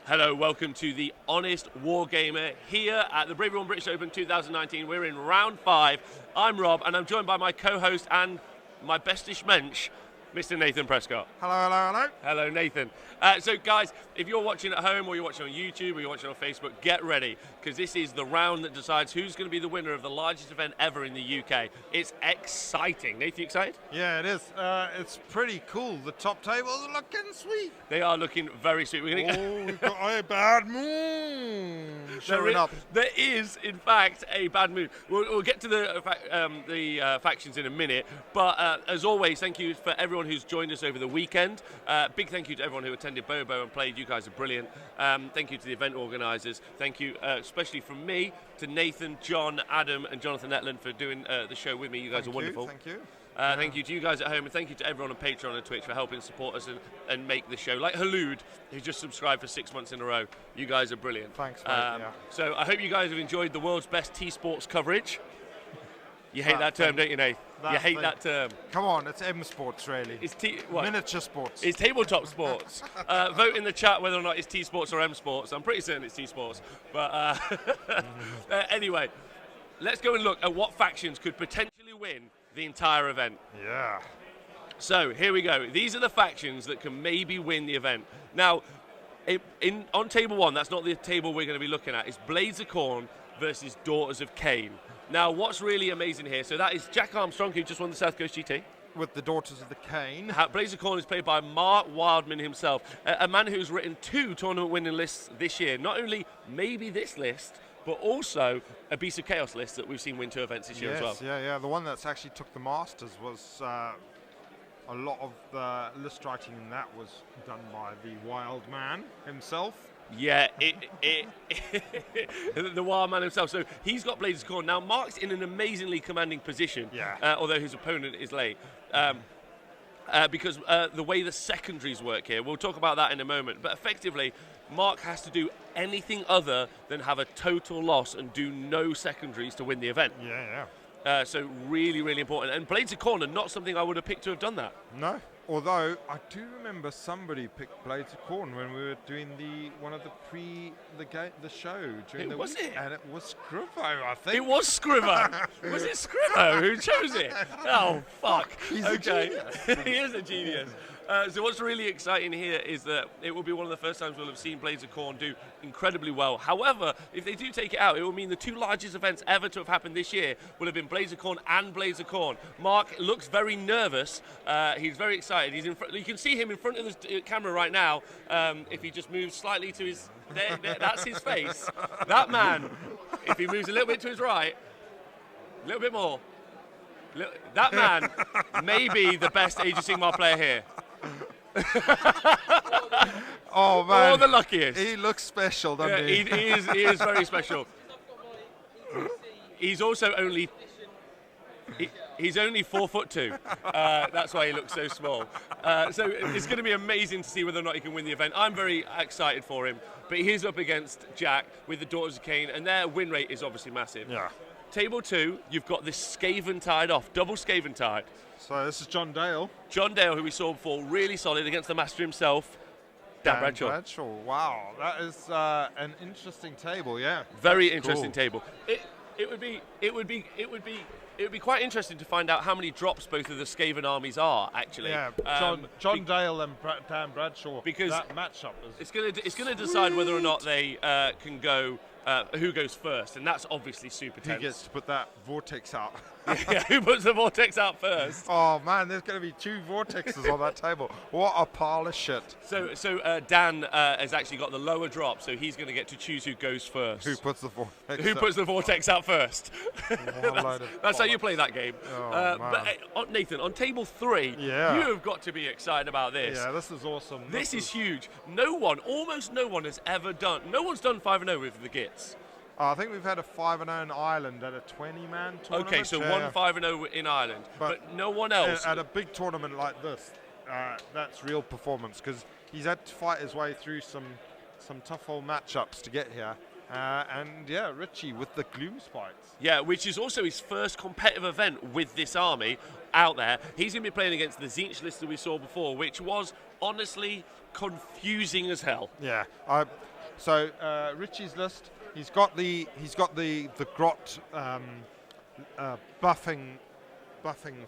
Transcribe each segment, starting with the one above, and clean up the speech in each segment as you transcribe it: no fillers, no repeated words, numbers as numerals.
Hello, welcome to the Honest Wargamer here at the Bravery One British Open 2019. We're in round 5. I'm Rob, and I'm joined by my co-host and my bestish mensch, Mr. Nathan Prescott. Hello, hello, hello. Hello, Nathan. So, guys, if you're watching at home or you're watching on YouTube or you're watching on Facebook, get ready, because this is the round that decides who's going to be the winner of the largest event ever in the UK. It's exciting. Nathan, you excited? Yeah, it is. It's pretty cool. The top tables are looking sweet. They are looking very sweet. We're gonna we've got a bad moon showing up. There is, in fact, a bad mood. We'll get to the factions in a minute, but as always, thank you for everyone who's joined us over the weekend. Big thank you to everyone who attended BOBO and played. You guys are brilliant. Thank you to the event organisers. Thank you, especially from me, to Nathan, John, Adam, and Jonathan Etland for doing the show with me. You guys are wonderful. Thank you. Thank you to you guys at home, and thank you to everyone on Patreon and Twitch for helping support us and make the show. Like Halud, who just subscribed for 6 months in a row. You guys are brilliant. Thanks, mate. So I hope you guys have enjoyed the world's best T-Sports coverage. You hate that term, don't you, Nate? You hate that term. Come on, it's M Sports, really. It's miniature sports. It's tabletop sports. Vote in the chat whether or not it's T-Sports or M Sports. I'm pretty certain it's T-Sports. But anyway, let's go and look at what factions could potentially win the entire event. Yeah. So here we go. These are the factions that can maybe win the event. Now, on table 1, that's not the table we're going to be looking at. It's Blades of Khorne versus Daughters of Cain. Now, what's really amazing here, so that is Jack Armstrong, who just won the South Coast GT. With the Daughters of the Cain. Blades of Khorne is played by Mark Wildman himself, a man who's written 2 tournament-winning lists this year. Not only maybe this list, but also a Beast of Chaos list that we've seen win 2 events this year as well. Yeah. The one that's actually took the Masters was a lot of the list writing in that was done by the Wild Man himself. Yeah, the Wild Man himself. So he's got Blades of Khorne. Now, Mark's in an amazingly commanding position, although his opponent is late. Because the way the secondaries work here, we'll talk about that in a moment. But effectively, Mark has to do anything other than have a total loss and do no secondaries to win the event. Yeah. So really, really important. And Blades of Khorne are not something I would have picked to have done that. No. Although I do remember somebody picked Blades of Khorne when we were doing one of the show during the week. And it was Scrivo, I think. It was Scrivo. Was it Scrivo who chose it? Oh fuck. He's a genius. He is a genius. So what's really exciting here is that it will be one of the first times we'll have seen Blades of Khorne do incredibly well. However, if they do take it out, it will mean the 2 largest events ever to have happened this year will have been Blades of Khorne and Blades of Khorne. Mark looks very nervous. He's very excited. He's in front. You can see him in front of the camera right now. If he just moves slightly to his, that's his face. That man, if he moves a little bit to his right, a little bit more, that man may be the best Age of Sigmar player here. Oh man! Or the luckiest. He looks special, doesn't he? He is very special. He's also only. He's only 4'2". That's why he looks so small. So it's going to be amazing to see whether or not he can win the event. I'm very excited for him. But he's up against Jack with the Daughters of Cain, and their win rate is obviously massive. Yeah. Table 2, you've got this Skaventide off, double Skaventide. So this is John Dale. John Dale, who we saw before, really solid against the master himself, Dan Bradshaw. Wow, that is an interesting table. Yeah. Very interesting table. It would be quite interesting to find out how many drops both of the Skaven armies are actually. Yeah, John Dale and Dan Bradshaw. Because that matchup is. It's going to decide whether or not they can go. Who goes first, and that's obviously super tense. Who gets to put that vortex out? Yeah, who puts the vortex out first? Oh man, there's going to be 2 vortexes on that table. What a pile of shit. So Dan has actually got the lower drop, so he's going to get to choose who goes first. Who puts the vortex? Who puts the vortex out first? That's how you play that game. But Nathan, on table 3, you have got to be excited about this. Yeah, this is awesome. This is huge. Almost no one has ever done. No one's done 5-0 with the Gits. I think we've had a 5-0 in Ireland at a 20-man tournament. Okay, so 5-0 in Ireland, but no one else. At a big tournament like this, that's real performance, because he's had to fight his way through some tough old matchups to get here. And yeah, Richie with the gloom spikes. Yeah, which is also his first competitive event with this army out there. He's going to be playing against the Tzeentch list that we saw before, which was honestly confusing as hell. Yeah. So Richie's list. He's got the grot buffing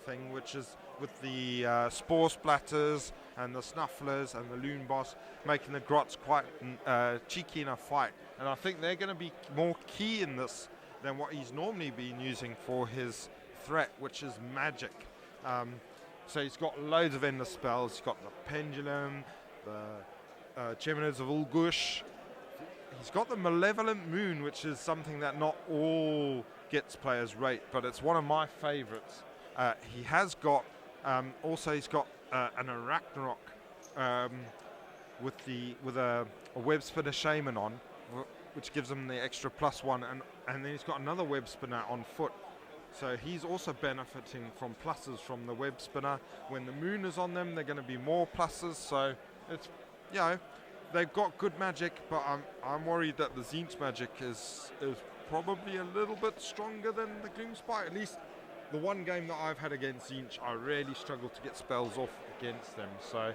thing, which is with the spore splatters and the snufflers and the loon boss, making the grots quite cheeky in a fight. And I think they're going to be more key in this than what he's normally been using for his threat, which is magic. So he's got loads of endless spells. He's got the pendulum, the Geminids of Ulgush. He's got the Malevolent Moon, which is something that not all Gits players rate, but it's one of my favorites. He has got, he's got an Arachnarok with a Web Spinner Shaman on, which gives him the extra +1, and then he's got another Web Spinner on foot. So he's also benefiting from pluses from the Web Spinner. When the moon is on them, they're going to be more pluses. So it's, they've got good magic, but I'm worried that the Tzeentch magic is probably a little bit stronger than the Gloomspite. At least the one game that I've had against Tzeentch, I really struggled to get spells off against them. So,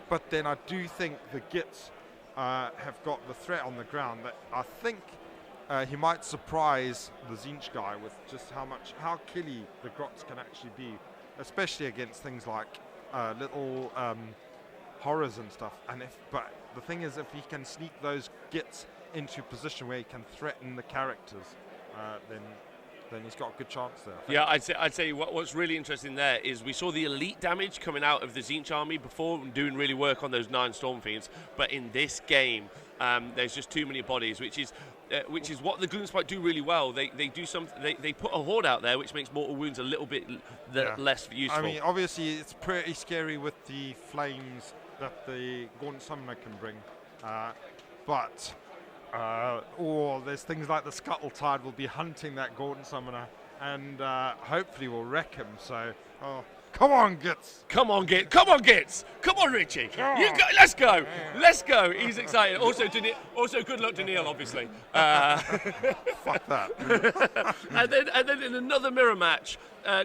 but then I do think the Gits have got the threat on the ground that I think he might surprise the Tzeentch guy with just how killy the grots can actually be, especially against things like little horrors and stuff. But the thing is, if he can sneak those Gits into a position where he can threaten the characters, then he's got a good chance there. Yeah, I'd say what's really interesting there is we saw the elite damage coming out of the Tzeentch army before, doing really work on those 9 Storm Fiends. But in this game, there's just too many bodies, which is what the Gloomspite do really well. They put a horde out there, which makes mortal wounds a little bit less useful. I mean, obviously, it's pretty scary with the flames that the Gaunt Summoner can bring, or there's things like the Skaventide will be hunting that Gaunt Summoner, and hopefully will wreck him. So, come on, Gits! Come on, Gits! Come on, Gits! Come on, Richie! Let's go! Yeah. Let's go! He's excited. Also, good luck to Neil, obviously. Fuck that. and then in another mirror match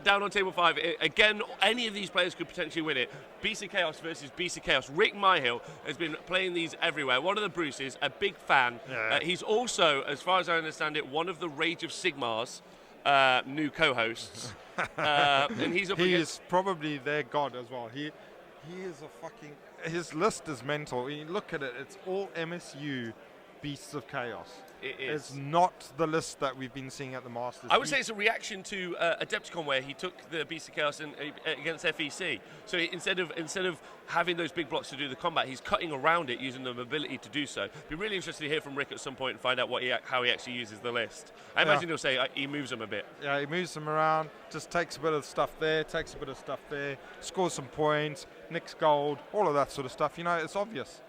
down on table 5, again, any of these players could potentially win it. Beast of Chaos versus Beast of Chaos. Rick Myhill has been playing these everywhere. One of the Bruces, a big fan. Yeah. He's also, as far as I understand it, one of the Rage of Sigmar's new co-hosts. And he is probably their god as well. He is his list is mental. You look at it, it's all MSU Beasts of Chaos. It is. It's not the list that we've been seeing at the Masters. I would say it's a reaction to Adepticon, where he took the Beast of Chaos against FEC. So instead of having those big blocks to do the combat, he's cutting around it using the mobility to do so. Be really interested to hear from Rick at some point and find out how he actually uses the list. I imagine he'll say he moves them a bit. Yeah, he moves them around, just takes a bit of stuff there, scores some points, nicks gold, all of that sort of stuff. It's obvious.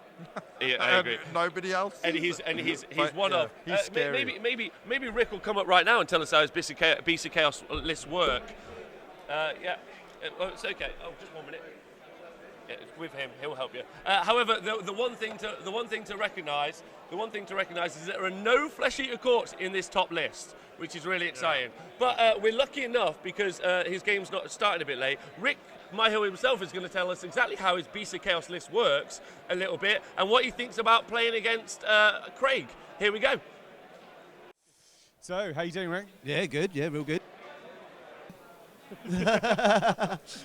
Yeah, I agree. Nobody else. And he's one of. He's scary. Maybe Rick will come up right now and tell us how his Beast of Chaos lists work. It's okay. Oh, just 1 minute. Yeah, it's with him. He'll help you. However, the one thing to recognise is that there are no Flesh Eater Courts in this top list, which is really exciting. Yeah. But we're lucky enough because his game's not starting a bit late. Rick Myhill himself is going to tell us exactly how his Beast of Chaos list works a little bit and what he thinks about playing against Craig. Here we go. So, how you doing, Rick? Yeah, good. Yeah, real good.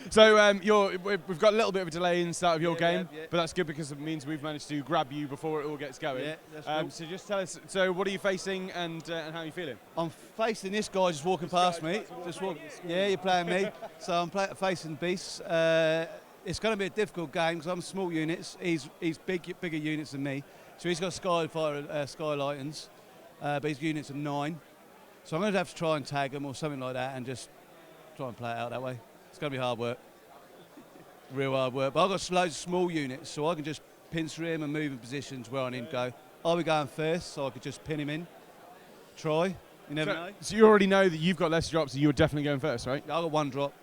So we've got a little bit of a delay in the start of your game, but that's good because it means we've managed to grab you before it all gets going. Yeah, that's cool. So just tell us, what are you facing and how are you feeling? I'm facing this guy just walking past me. Yeah, you're playing me. So I'm facing Beasts. It's going to be a difficult game because I'm small units. He's bigger units than me. So he's got Skyfire, Skylightens, but his units are 9. So I'm going to have to try and tag him or something like that and just try and play it out that way. It's going to be hard work. Real hard work. But I've got loads of small units, so I can just pincer him and move in positions where I need to go. I'll be going first, so I could just pin him in. Try. You never know. So you already know that you've got less drops, so you're definitely going first, right? I've got 1 drop.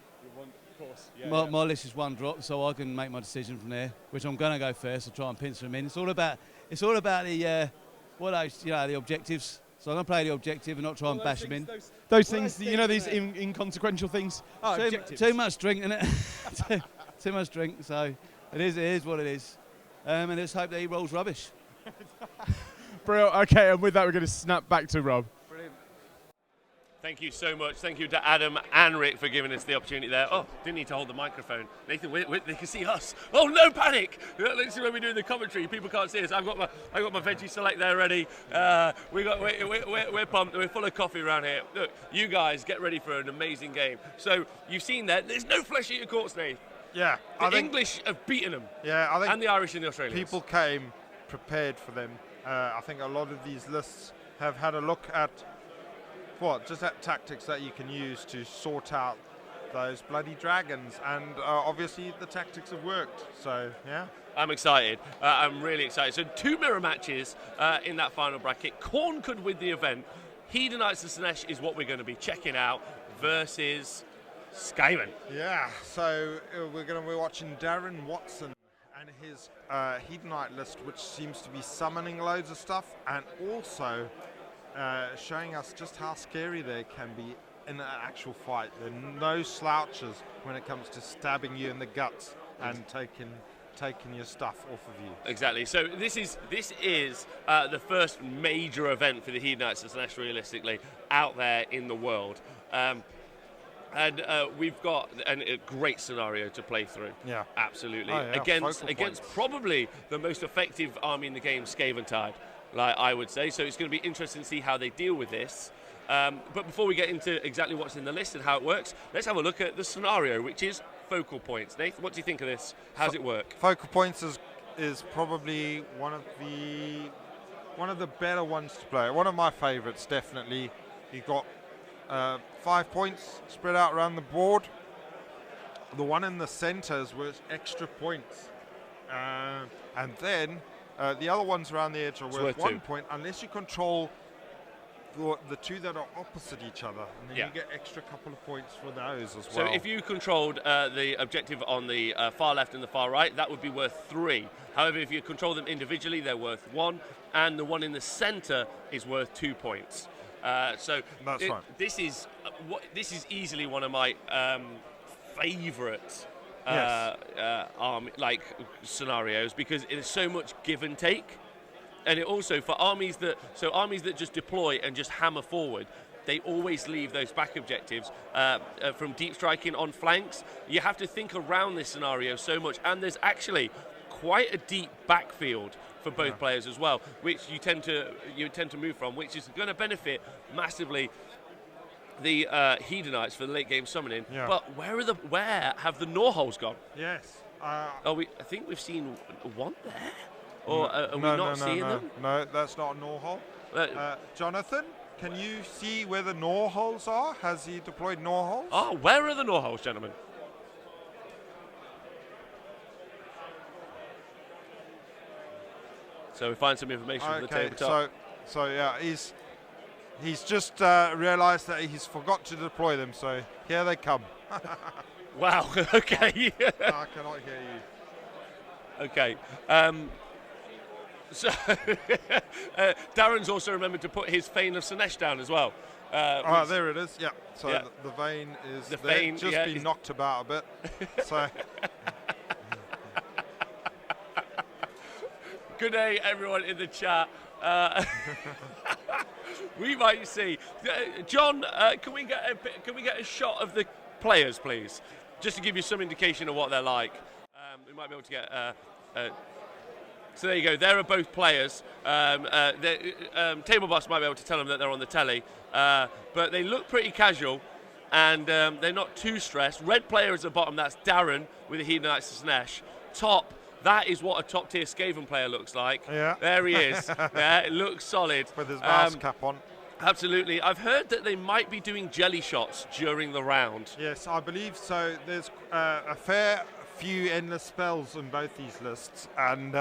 Of course. Yeah, my list is 1 drop, so I can make my decision from there, which I'm going to go first. I'll try and pincer him in. It's all about the the objectives. So I'm going to play the objective and not try and bash him in. Those things, these inconsequential things. Too much drink, innit? Too much drink, so It is what it is. And let's hope that he rolls rubbish. Brilliant. Okay, and with that, we're going to snap back to Rob. Thank you so much. Thank you to Adam and Rick for giving us the opportunity there. Oh, didn't need to hold the microphone. Nathan, they can see us. Oh, no panic! Let's see when we're doing the commentary. People can't see us. I got my veggie select there ready. We're pumped. We're full of coffee around here. Look, you guys get ready for an amazing game. So you've seen that. There's no flesh eater courts, Nate. Yeah, The English have beaten them. Yeah, I think. And the Irish and the Australians. People came prepared for them. I think a lot of these lists have had a look at just that tactics that you can use to sort out those bloody dragons, and obviously the tactics have worked. So yeah, I'm excited. I'm really excited. So 2 mirror matches in that final bracket. Khorne could win the event. Hedonites and Slaanesh is what we're going to be checking out versus Skaven. Yeah. So we're going to be watching Darren Watson and his Hedonite list, which seems to be summoning loads of stuff, and also showing us just how scary they can be in an actual fight. There are no slouches when it comes to stabbing you in the guts and taking your stuff off of you. Exactly. So this is the first major event for the Hedonites and Slaanesh, realistically, out there in the world. And we've got a great scenario to play through. Yeah. Absolutely. Oh, yeah. Against probably the most effective army in the game, Skaventide, like I would say. So it's going to be interesting to see how they deal with this. But before we get into exactly what's in the list and how it works, let's have a look at the scenario, which is focal points. Nathan, what do you think of this? How does it work? Focal points is probably one of the better ones to play. One of my favourites, definitely. You've got 5 points spread out around the board. The one in the centre is worth extra points, and then the other ones around the edge are worth 1 point, unless you control the two that are opposite each other, and then you get extra couple of points for those as well. So if you controlled the objective on the far left and the far right, that would be worth 3. However, if you control them individually, they're worth 1, and the one in the centre is worth 2 points. So that's right. This is easily one of my favourite scenarios, because it is so much give and take. And it also, for armies that just deploy and just hammer forward, they always leave those back objectives from deep striking on flanks. You have to think around this scenario so much, and there's actually quite a deep backfield for both players as well, which you tend to move from, which is going to benefit massively the Hedonites for the late game summoning. Yeah. But where have the Gnorholes gone? Yes. I think we've seen one there. Or are we not seeing them? No, that's not a Gnorhole. Jonathan, can you see where the Gnorholes are? Has he deployed Gnorholes? Oh, where are the Gnorholes, gentlemen? So we find some information from the tabletop. So yeah, he's just realised that he's forgot to deploy them. So here they come. Wow. Okay. I cannot hear you. Okay. So Darren's also remembered to put his Fane of Slaanesh down as well. There it is. Yeah. So yeah. The vein is the there. Fane, just been knocked about a bit. So. Good day, everyone in the chat. We might see. John, can we get a shot of the players, please, just to give you some indication of what they're like? We might be able to get. So there you go. There are both players. Table boss might be able to tell them that they're on the telly, but they look pretty casual, and they're not too stressed. Red player is at the bottom. That's Darren with the Hedonites and Slaanesh. Top. That is what a top-tier Skaven player looks like. Yeah. There he is. Yeah, it looks solid. With his mouse cap on. Absolutely. I've heard that they might be doing jelly shots during the round. Yes, I believe so. There's a fair few endless spells in both these lists, and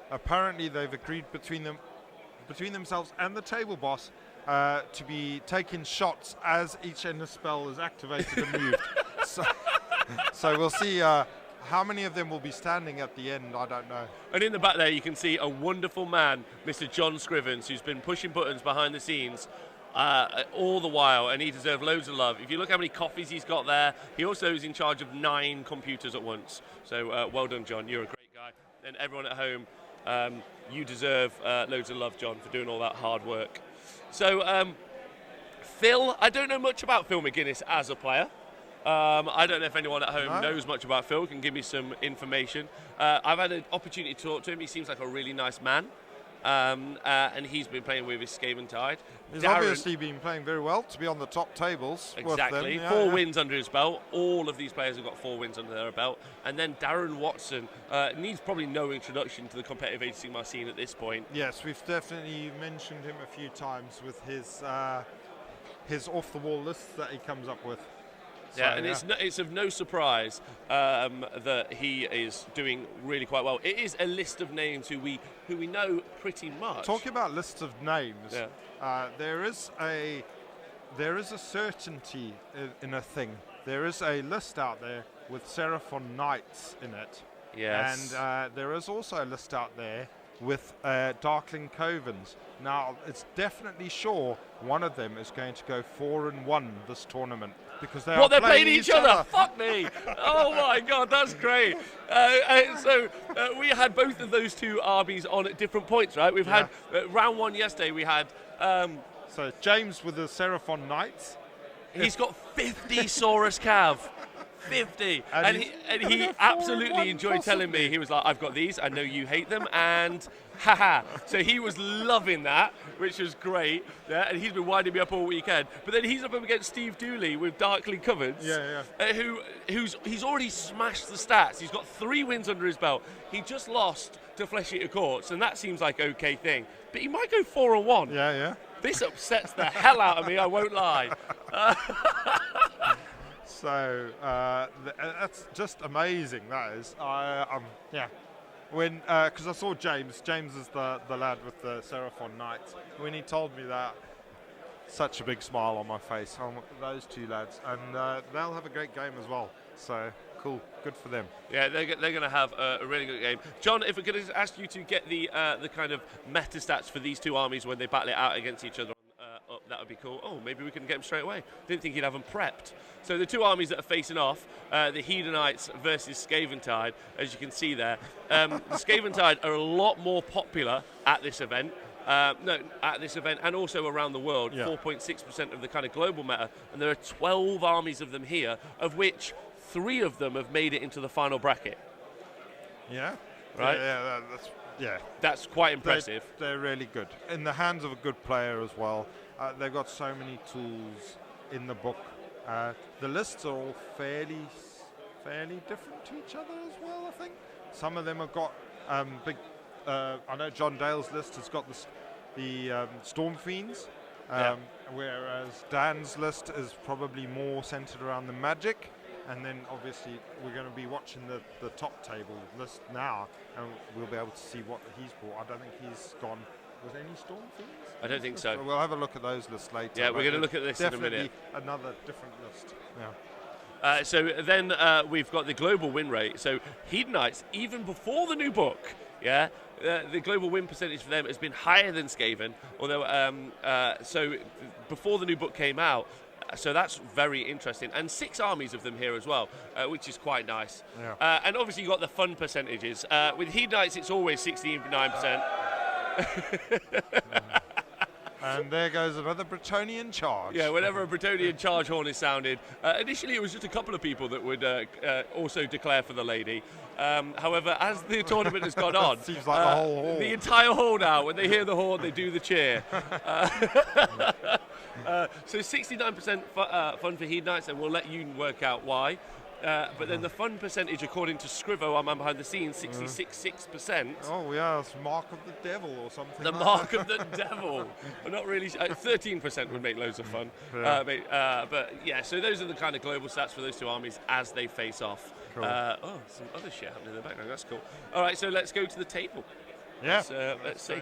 apparently they've agreed between themselves and the table boss to be taking shots as each endless spell is activated and moved. So we'll see. How many of them will be standing at the end, I don't know. And in the back there, you can see a wonderful man, Mr. John Scrivens, who's been pushing buttons behind the scenes all the while, and he deserves loads of love. If you look how many coffees he's got there, he also is in charge of 9 computers at once. So well done, John. You're a great And everyone at home, you deserve loads of love, John, for doing all that hard work. So, Phil, I don't know much about Phil McGuinness as a player. I don't know if anyone at home knows much about Phil, can give me some information. I've had an opportunity to talk to him. He seems like a really nice man. And he's been playing with his Skaventide. He's obviously been playing very well to be on the top tables. Exactly. With them. Four wins under his belt. All of these players have got 4 wins under their belt. And then Darren Watson needs probably no introduction to the competitive age sigma scene at this point. Yes, we've definitely mentioned him a few times with his off-the-wall lists that he comes up with. Yeah, and it's of no surprise that he is doing really quite well. It is a list of names who we know pretty much. Talking about lists of names, there is a certainty in a thing. There is a list out there with Seraphon Knights in it. Yes. And there is also a list out there with Darkling Covens. Now, it's definitely sure one of them is going to go 4-1 this tournament because they're playing each other. Fuck me! Oh my God, that's great. So we had both of those two armies on at different points, right? We've had round 1 yesterday. We had. So James with the Seraphon Knights. He's got 50 Saurus Cav. 50. And he absolutely enjoyed telling me. He was like, I've got these, I know you hate them, and haha. So he was loving that, which was great. Yeah, and he's been winding me up all weekend. But then he's up against Steve Dooley with Darkly Covered. He's already smashed the stats. He's got 3 wins under his belt. He just lost to Flesh Eater Courts, and that seems like okay thing. But he might go 4-1. Yeah. This upsets the hell out of me, I won't lie. So that's just amazing. That is, When because I saw James. James is the lad with the Seraphon Knights. When he told me that, such a big smile on my face. Those two lads, and they'll have a great game as well. So cool, good for them. Yeah, they're going to have a really good game. John, if we could ask you to get the kind of meta stats for these two armies when they battle it out against each other. That would be cool. Oh, maybe we can get them straight away. Didn't think he'd have them prepped. So the two armies that are facing off, the Hedonites versus Skaventide, as you can see there. The Skaventide are a lot more popular at this event. And also around the world. 4.6% of the kind of global meta. And there are 12 armies of them here, of which 3 of them have made it into the final bracket. Yeah. Right? Yeah. That's quite impressive. They're really good. In the hands of a good player as well. They've got so many tools in the book. The lists are all fairly different to each other as well, I think. Some of them have got big... I know John Dale's list has got the Storm Fiends, whereas Dan's list is probably more centered around the Magic. And then obviously we're going to be watching the top table list now, and we'll be able to see what he's brought. I don't think he's gone. Was there any Storm Fiends? I don't think so. We'll have a look at those lists later. Yeah, we're going to look at this in a minute. Definitely another different list. Yeah. So then we've got the global win rate. So Hedonites, even before the new book, the global win percentage for them has been higher than Skaven. Although, so before the new book came out. So that's very interesting. And 6 armies of them here as well, which is quite nice. Yeah. And obviously you've got the fun percentages. With Hedonites, it's always 69%. And there goes another Bretonian charge. Yeah, whenever a Bretonian charge horn is sounded. Initially, it was just a couple of people that would also declare for the lady. However, as the tournament has gone on, seems like the whole hall. The entire hall now, when they hear the horn, they do the cheer. So 69% fun for Hedonites, and we'll let you work out why. But then the fun percentage, according to Scrivo, our man behind the scenes, 66%. Oh, yeah, it's Mark of the Devil or something. The Mark of the Devil. I'm not really 13% would make loads of fun. Yeah. But yeah, so those are the kind of global stats for those two armies as they face off. Cool. Some other shit happening in the background. That's cool. All right, so let's go to the table. Yeah. Let's see.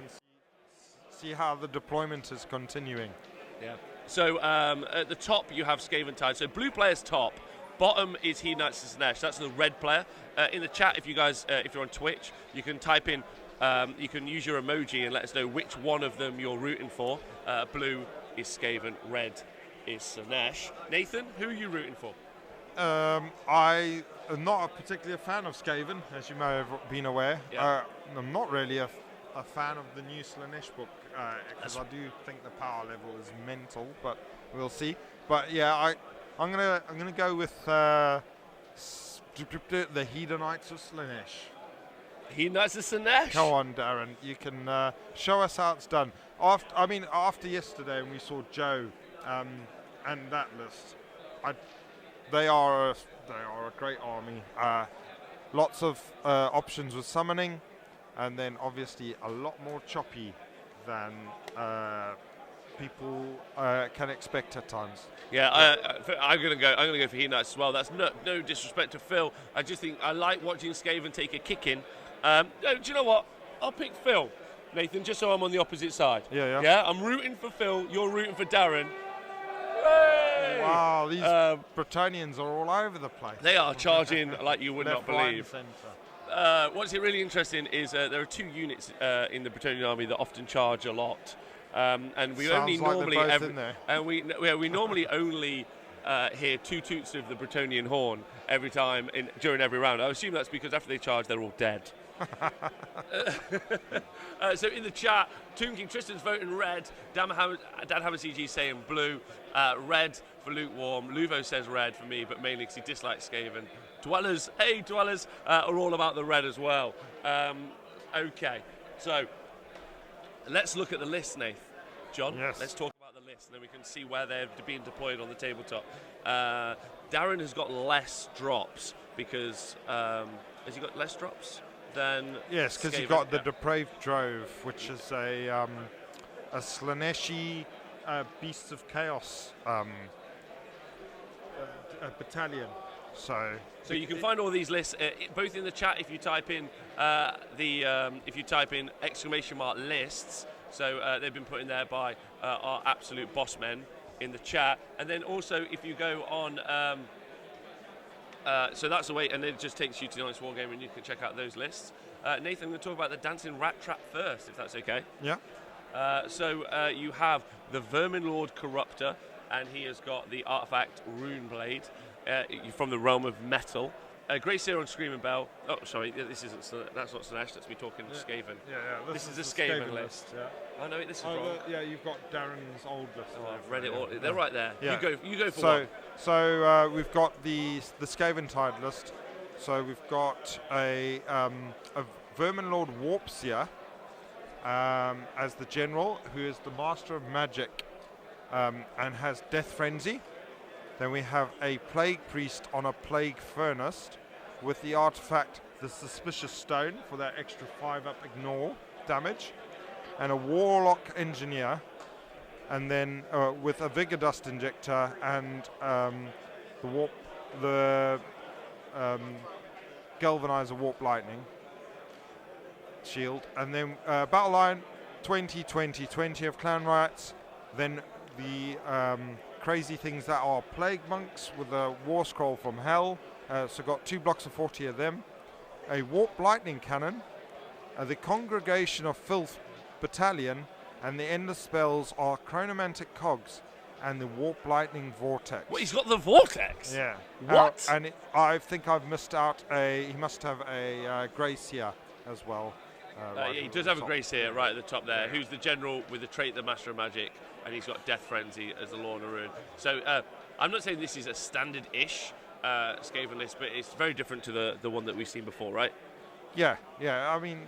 See how the deployment is continuing. Yeah. So at the top you have Skaventide. So blue player's top. Bottom is Hedonites and Slaanesh. That's the red player. In the chat, if you guys, if you're on Twitch, you can type in, you can use your emoji and let us know which one of them you're rooting for. Blue is Skaven, red is Slaanesh. Nathan, who are you rooting for? I am not a particular fan of Skaven, as you may have been aware. Yeah. I'm not really a fan of the new Slaanesh book, because I do think the power level is mental, but we'll see. But yeah, I'm gonna go with the Hedonites of Slaanesh. Hedonites of Slaanesh. Come on, Darren, you can show us how it's done. After yesterday, when we saw Joe and that list, they are a great army. Lots of options with summoning, and then obviously a lot more choppy than people can expect at times. Yeah, I'm gonna go for Hedonites as well. That's no disrespect to Phil. I just think I like watching Skaven take a kicking. No, do you know what? I'll pick Phil, Nathan, just so I'm on the opposite side. Yeah. Yeah, I'm rooting for Phil. You're rooting for Darren. Hooray! Wow, these Bretonians are all over the place. They are charging like you would Left, not right, and believe. centre. What's really interesting is there are two units in the Bretonian army that often charge a lot, and we Sounds only like normally they're both in there. and we normally only hear two toots of the Bretonian horn every time during every round. I assume that's because after they charge, they're all dead. So in the chat, Tomb King Tristan's voting red, Dan Hammer CG saying blue, red for Lukewarm, Luvo says red for me, but mainly because he dislikes Skaven. Dwellers are all about the red as well. Okay, so let's look at the list, Nath. John, Yes. let's talk about the list, and then we can see where they're being deployed on the tabletop. Darren has got less drops because has he got less drops than Yes, because you Skaven? got the Yeah. Depraved Drove, which is a Slaaneshi Beasts of Chaos a battalion. So So you can find all these lists both in the chat if you type in !lists. So they've been put in there by our absolute boss men in the chat, and then also if you go on. So that's the way, and it just takes you to the Honest Wargame, and you can check out those lists. Nathan, I'm going to talk about the Dancing Rat Trap first, if that's okay. yeah. So you have the Vermin Lord Corruptor, and he has got the artifact Rune Blade from the realm of metal. Grey Seer on Screaming Bell. Oh, sorry, that's not Slaanesh. That's me talking Skaven. Yeah. This is the Skaven list. Yeah. Oh no, this is wrong. Yeah, you've got Darren's old list. Oh, I've read it all. They're right there. Yeah. You go for So, one. so we've got the Skaventide list. So we've got a Vermin Lord Warpseer as the general, who is the master of magic and has Death Frenzy. Then we have a Plague Priest on a Plague Furnace with the artifact the Suspicious Stone for that extra 5 up ignore damage, and a Warlock Engineer, and then with a Vigor Dust Injector and the Galvanizer Warp Lightning shield, and then Battle Line 20 of Clan Riots, then the crazy things that are Plague Monks with a War Scroll from Hell, so got 2 blocks of 40 of them, a Warp Lightning Cannon, the Congregation of Filth Battalion, and the Endless spells are Chronomantic Cogs and the Warp Lightning Vortex. What, he's got the Vortex? Yeah. What? I think I've missed out he must have a Grey Seer as well. Yeah, he does have a Grey Seer right at the top there, who's the general with the trait the Master of Magic, and he's got Death Frenzy as the Lorna Rune. So I'm not saying this is a standard-ish Skaven list, but it's very different to the one that we've seen before, right? Yeah. I mean,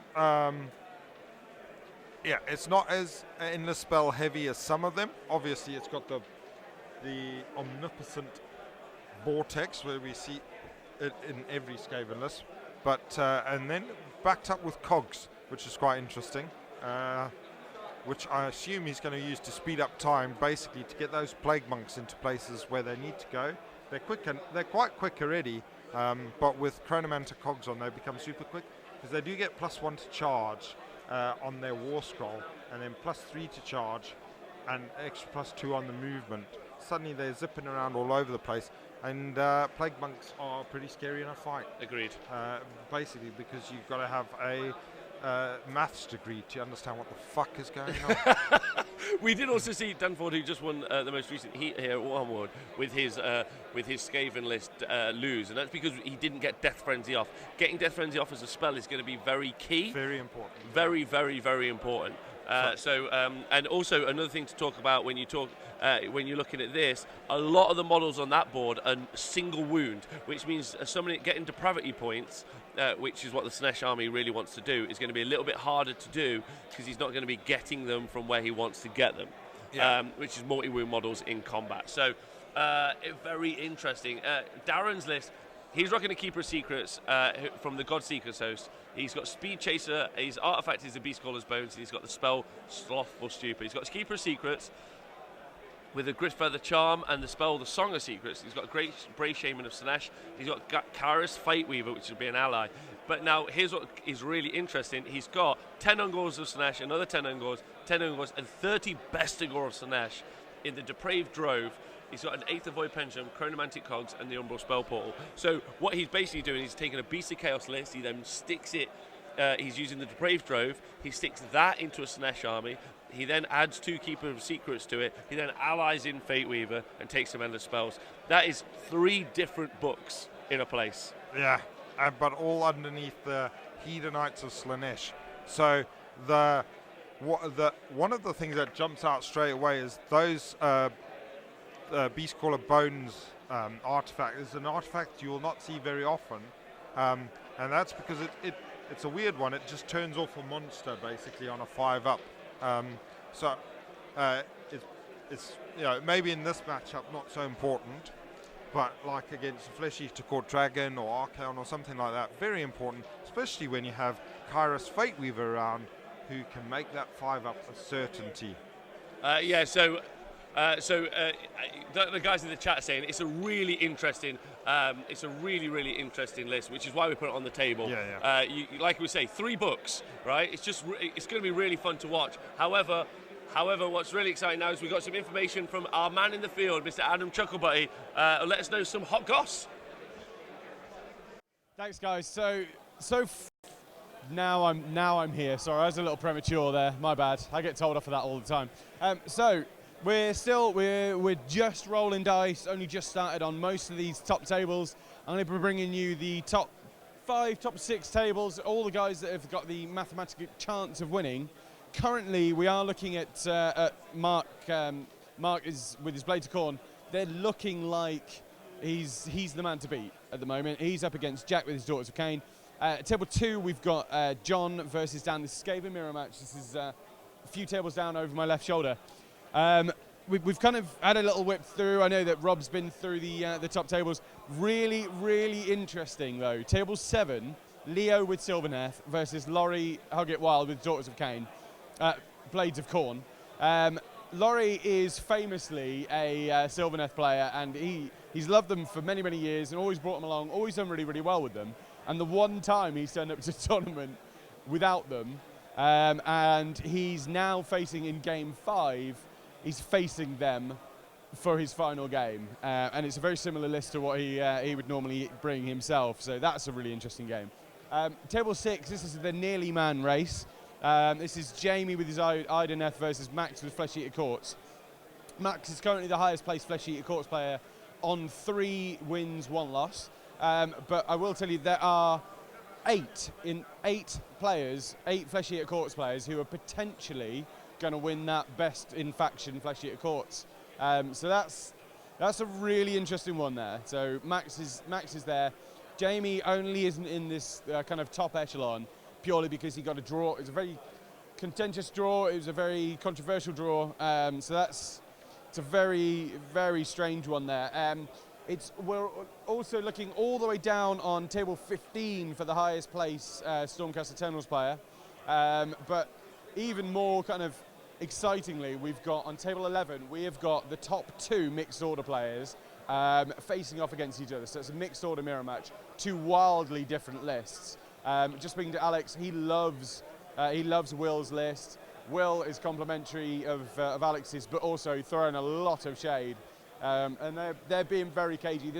it's not as endless spell heavy as some of them. Obviously, it's got the omnipotent Vortex, where we see it in every Skaven list, but and then backed up with Cogs, which is quite interesting. Which I assume he's going to use to speed up time, basically to get those Plague Monks into places where they need to go. They're quick, and they're quite quick already, but with Chronomantic Cogs on, they become super quick, because they do get +1 to charge on their War Scroll, and then +3 to charge, and extra +2 on the movement. Suddenly they're zipping around all over the place, and Plague Monks are pretty scary in a fight. Agreed. Basically, because you've got to have a maths degree to understand what the fuck is going on. We did also see Danford, who just won the most recent heat here at Wormwood with his Skaven list lose, and that's because he didn't get Death Frenzy off. Getting Death Frenzy off as a spell is going to be very key. Very important. Very, very, very important. And also another thing to talk about when you're looking at this, a lot of the models on that board are single wound, which means somebody getting depravity points, which is what the Slaanesh army really wants to do, is going to be a little bit harder to do because he's not going to be getting them from where he wants to get them, which is multi-wound models in combat. So very interesting. Darren's list. He's rocking a Keeper of Secrets from the Godseeker's host. He's got Speed Chaser, his artifact is the Beastcaller's Bones, and he's got the spell Slothful Stupid. He's got his Keeper of Secrets with the Grisfeather Charm and the spell the Song of Secrets. He's got Great Brave Shaman of Slaanesh. He's got Kairos Fate Weaver, which would be an ally. But now, here's what is really interesting. He's got 10 Ungors of Slaanesh, another 10 Ungors, and 30 Bestigor of Slaanesh in the Depraved Drove. He's got an Eighth of Void Pendulum, Chronomantic Cogs, and the Umbral Spell Portal. So what he's basically doing is taking a Beast of Chaos list, he then sticks it, he's using the Depraved Drove, he sticks that into a Slaanesh army, he then adds 2 Keeper of Secrets to it, he then allies in Fate Weaver and takes some endless spells. That is 3 different books in a place. Yeah, but all underneath the Hedonites of Slaanesh. So one of the things that jumps out straight away is those Beastcaller Bones artifact is an artifact you will not see very often, and that's because it's a weird one. It just turns off a monster basically on a 5-up. It's maybe in this matchup not so important, but like against a Flesh Eater Court Dragon or Archaon or something like that, very important, especially when you have Kairos Fate Weaver around who can make that 5-up a certainty. The guys in the chat are saying it's a really interesting, really interesting list, which is why we put it on the table. Like we say, 3 books, right? It's going to be really fun to watch. However, what's really exciting now is we've got some information from our man in the field, Mr. Adam Chucklebutty. Let us know some hot goss. Thanks, guys. Now I'm here. Sorry, I was a little premature there. My bad. I get told off for that all the time. We're just rolling dice. Only just started on most of these top tables. I'm going to be bringing you the top 5, top 6 tables. All the guys that have got the mathematical chance of winning. Currently, we are looking at Mark. Mark is with his Blades of Khorne. They're looking like he's the man to beat at the moment. He's up against Jack with his Daughters of Cain. Table 2, we've got John versus Dan. This is Skaven mirror match. This is a few tables down over my left shoulder. We've kind of had a little whip through. I know that Rob's been through the top tables. Really, really interesting, though. Table 7, Leo with Sylvaneth versus Laurie Hug It Wild with Daughters of Cain. Blades of Khorne. Laurie is famously a Sylvaneth player, and he's loved them for many, many years and always brought them along, always done really, really well with them. And the one time he's turned up to a tournament without them, and he's now facing in game 5, he's facing them for his final game. And it's a very similar list to what he would normally bring himself, so that's a really interesting game. Table 6, this is the Nearly Man race. This is Jamie with his Ideneth versus Max with Flesh Eater Courts. Max is currently the highest placed Flesh Eater Courts player on 3 wins, 1 loss. But I will tell you there are 8 players, 8 Flesh Eater Courts players who are potentially going to win that best in faction Flesh Eater Courts. So that's a really interesting one there. So Max is there. Jamie only isn't in this kind of top echelon purely because he got a draw. It's a very contentious draw. It was a very controversial draw. So it's a very, very strange one there. We're also looking all the way down on table 15 for the highest place Stormcast Eternals player. But even more kind of excitingly, we've got on table 11, we have got the top 2 mixed order players facing off against each other. So it's a mixed order mirror match, 2 wildly different lists. Just speaking to Alex, he loves Will's list. Will is complimentary of Alex's, but also throwing a lot of shade. And they're being very cagey.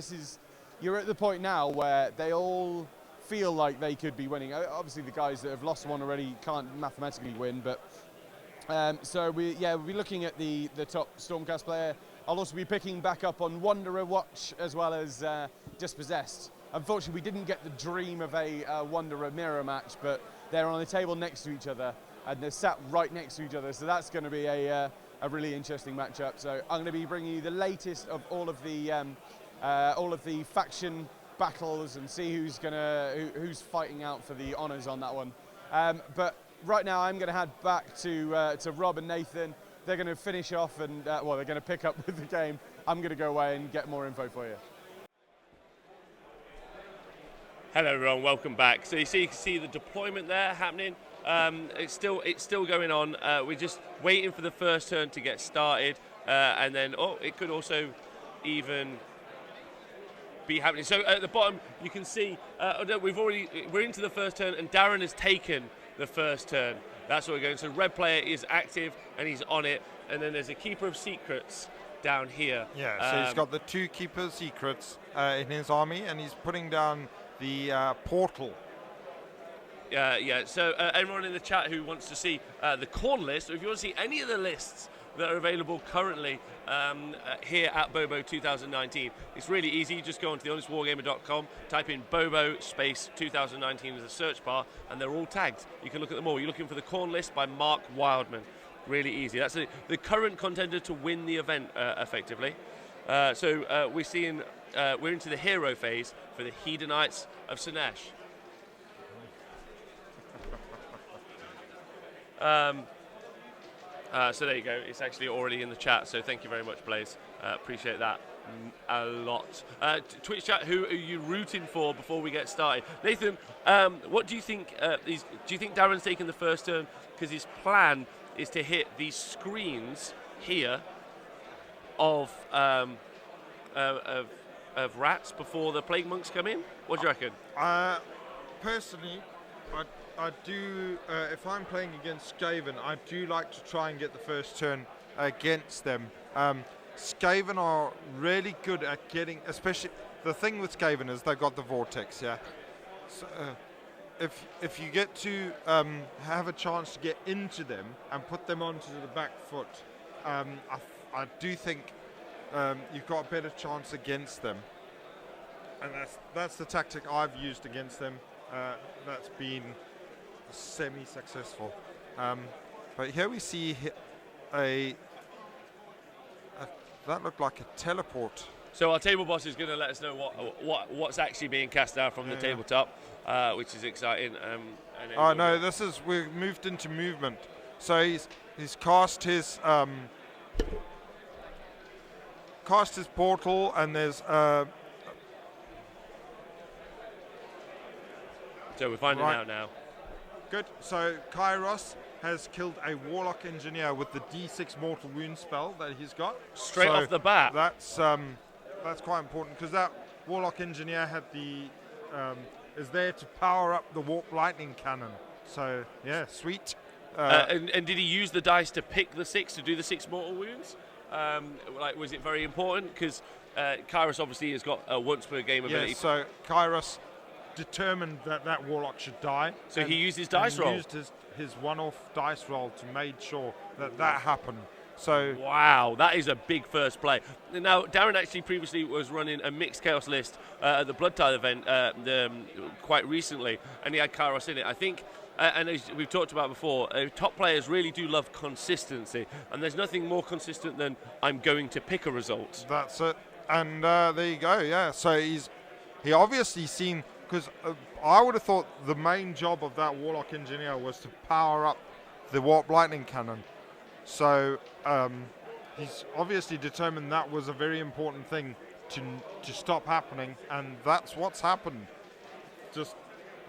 You're at the point now where they all feel like they could be winning. Obviously, the guys that have lost one already can't mathematically win, but so we'll be looking at the top Stormcast player. I'll also be picking back up on Wanderer Watch as well as Dispossessed. Unfortunately, we didn't get the dream of a Wanderer mirror match, but they're on the table next to each other, and they're sat right next to each other, so that's going to be a really interesting matchup. So I'm going to be bringing you the latest of all of the faction battles and see who's fighting out for the honours on that one. But right now, I'm going to head back to Rob and Nathan. They're going to finish off and they're going to pick up with the game. I'm going to go away and get more info for you. Hello everyone, welcome back. So you can see the deployment there happening. It's still going on. We're just waiting for the first turn to get started, and then it could also even be happening. So at the bottom you can see we're into the first turn, and Darren has taken the first turn. That's what we're going. So red player is active and he's on it, and then there's a keeper of secrets down here. Yeah, so he's got the 2 keeper of secrets in his army, and he's putting down the portal. Yeah. So everyone in the chat who wants to see the corn list, or if you want to see any of the lists that are available currently here at BOBO 2019, it's really easy. You just go onto thehonestwargamer.com, type in BOBO space 2019 as a search bar, and they're all tagged. You can look at them all. You're looking for the corn list by Mark Wildman. Really easy. That's the current contender to win the event, effectively. So we're into the hero phase for the Hedonites of Slaanesh. So there you go. It's actually already in the chat. So thank you very much, Blaze. Appreciate that a lot. Twitch chat, who are you rooting for before we get started? Nathan, what do you think? Do you think Darren's taking the first turn? Because his plan is to hit these screens here of rats before the plague monks come in. What do you reckon? Personally, I do, if I'm playing against Skaven, I do like to try and get the first turn against them. Skaven are really good at getting, especially, the thing with Skaven is they've got the Vortex, yeah? So, if you get to have a chance to get into them and put them onto the back foot, I do think you've got a better chance against them. And that's the tactic I've used against them. That's been semi-successful. But here we see that looked like a teleport. So our table boss is going to let us know what's actually being cast down from the tabletop, which is exciting. We've moved into movement. So he's cast his portal, and there's so we're finding out now. Good. So Kairos has killed a Warlock Engineer with the D6 Mortal Wound spell that he's got. Straight off the bat. That's quite important, because that Warlock Engineer had is there to power up the Warp Lightning Cannon. So yeah, sweet. And did he use the dice to pick the 6 to do the 6 mortal wounds? Was it very important? Because Kairos obviously has got a once per game ability. Yeah, so Kairos determined that Warlock should die. So he used his dice roll? He used his one-off dice roll to make sure that happened. So wow, that is a big first play. Now, Darren actually previously was running a mixed chaos list at the Blood Tithe event quite recently, and he had Kairos in it. I think, and as we've talked about before, top players really do love consistency, and there's nothing more consistent than I'm going to pick a result. That's it. And there you go, yeah. So he obviously seen, because I would have thought the main job of that Warlock Engineer was to power up the Warp Lightning Cannon. So he's obviously determined that was a very important thing to stop happening, and that's what's happened. Just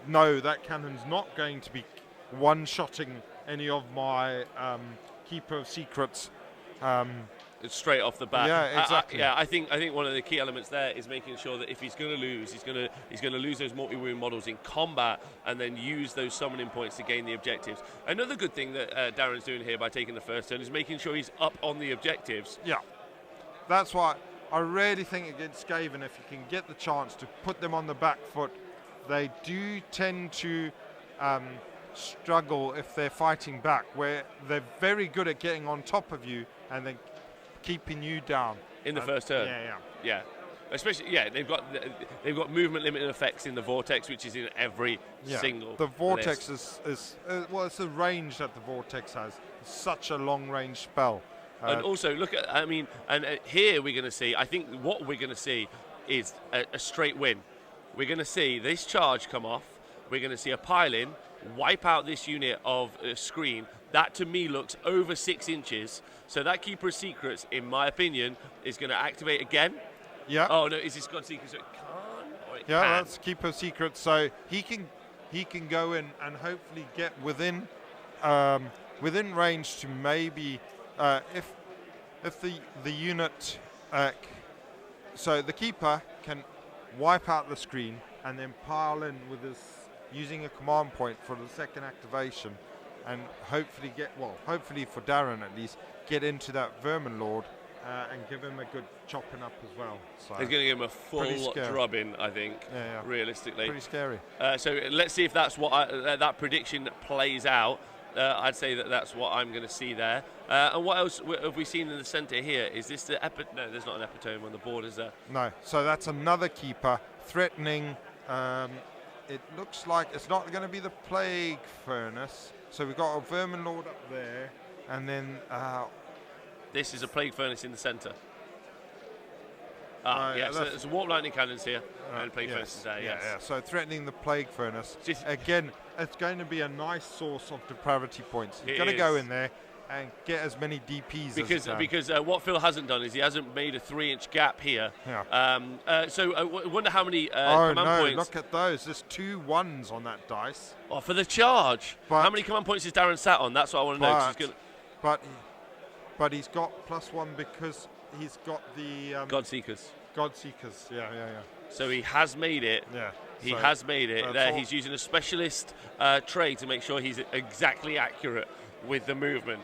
know that cannon's not going to be one-shotting any of my Keeper of Secrets. It's straight off the bat. Yeah, exactly. I think one of the key elements there is making sure that if he's going to lose, he's going to lose those multi-wound models in combat, and then use those summoning points to gain the objectives. Another good thing that Darren's doing here by taking the first turn is making sure he's up on the objectives. Yeah, that's why I really think against Skaven, if you can get the chance to put them on the back foot they do tend to struggle if they're fighting back, where they're very good at getting on top of you and then keeping you down. In the first turn. Yeah. Especially, they've got movement limiting effects in the vortex, which is in every single. The vortex list. is it's the range that the vortex has. It's such a long range spell. And also, look at, here we're going to see, I think what we're going to see is a straight win. We're going to see this charge come off. We're going to see a pile-in, wipe out this unit of screen. That, to me, looks over 6 inches. So that Keeper of Secrets, in my opinion, is going to activate again. Yeah. Oh, no, is this God Secret? So it can't, or it can? That's Keeper of Secrets. So he can go in and hopefully get within range to maybe if the unit so the Keeper can wipe out the screen and then pile in with his using a command point for the second activation, and hopefully hopefully for Darren at least, get into that Vermin Lord and give him a good chopping up as well. So he's going to give him a full drubbing, I think, realistically. Pretty scary. So let's see if that's what that prediction plays out. I'd say that's what I'm going to see there. And what else have we seen in the centre here? Is this the No, there's not an epitome on the board, is there? No. So that's another Keeper threatening. It looks like it's not going to be the Plague Furnace. So we've got a Vermin Lord up there, and then this is a Plague Furnace in the centre. So there's Warp Lightning Cannons here, and Plague Furnace is there, yes. Yeah, so threatening the Plague Furnace. Again, it's going to be a nice source of depravity points. You're going to go in there and get as many DPs as you can. Because what Phil hasn't done is he hasn't made a 3-inch gap here. Yeah. So I wonder how many command points. Look at those. There's 2 1s on that dice. Oh, for the charge. How many command points is Darren sat on? That's what I want to know. But he's got +1 because he's got the Godseekers. Godseekers, yeah. So he has made it. Yeah. He has made it. There, he's using a specialist trait to make sure he's exactly accurate with the movement.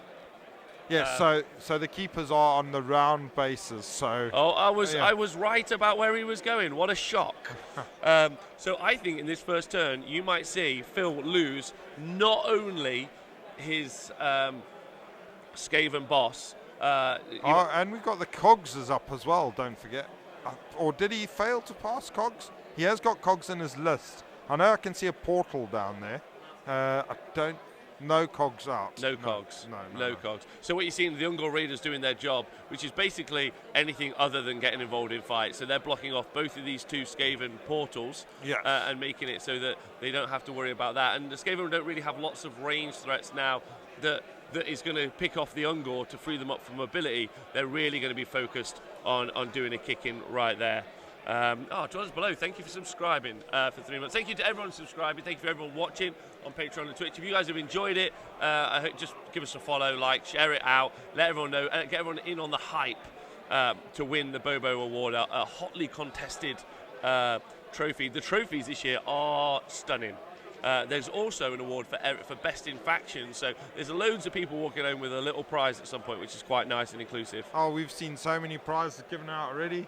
Yes. So the Keepers are on the round bases. So. Oh, I was right about where he was going. What a shock! So I think in this first turn, you might see Phil lose not only his Skaven boss. And we've got the Cogs up as well, don't forget. Or did he fail to pass Cogs? He has got Cogs in his list. I know I can see a portal down there. No Cogs out. No Cogs. No Cogs. So what you're seeing, the Ungor Raiders doing their job, which is basically anything other than getting involved in fights. So they're blocking off both of these 2 Skaven portals and making it so that they don't have to worry about that. And the Skaven don't really have lots of range threats now that is going to pick off the Ungor to free them up for mobility. They're really going to be focused on doing a kick-in right there. John's below, thank you for subscribing for 3 months. Thank you to everyone subscribing. Thank you for everyone watching on Patreon and Twitch. If you guys have enjoyed it, I hope just give us a follow, like, share it out, let everyone know, get everyone in on the hype to win the BOBO award, a hotly contested trophy. The trophies this year are stunning. There's also an award for best in faction, so there's loads of people walking home with a little prize at some point, which is quite nice and inclusive. Oh, we've seen so many prizes given out already.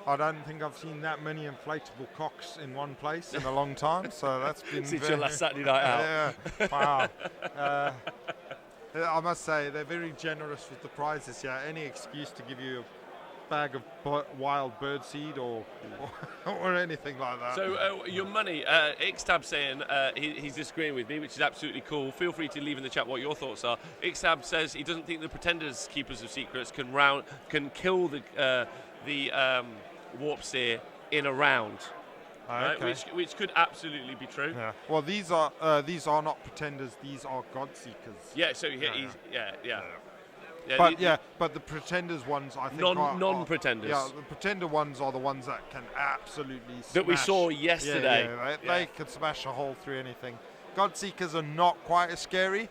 I don't think I've seen that many inflatable cocks in one place in a long time, so that's been since your last Saturday night out. Wow. I must say they're very generous with the prizes. Yeah, any excuse to give you a bag of wild bird seed or anything like that. So your money, Ixtab saying he's disagreeing with me, which is absolutely cool. Feel free to leave in the chat what your thoughts are. Ixtab says he doesn't think the Pretenders Keepers of Secrets can kill the Warp Seer in a round, okay. which could absolutely be true. Yeah. Well, these are not Pretenders; these are Godseekers. Yeah. So But the Pretenders ones, I think, non-Pretenders. The Pretender ones are the ones that can absolutely smash. That we saw yesterday. They can smash a hole through anything. Godseekers are not quite as scary.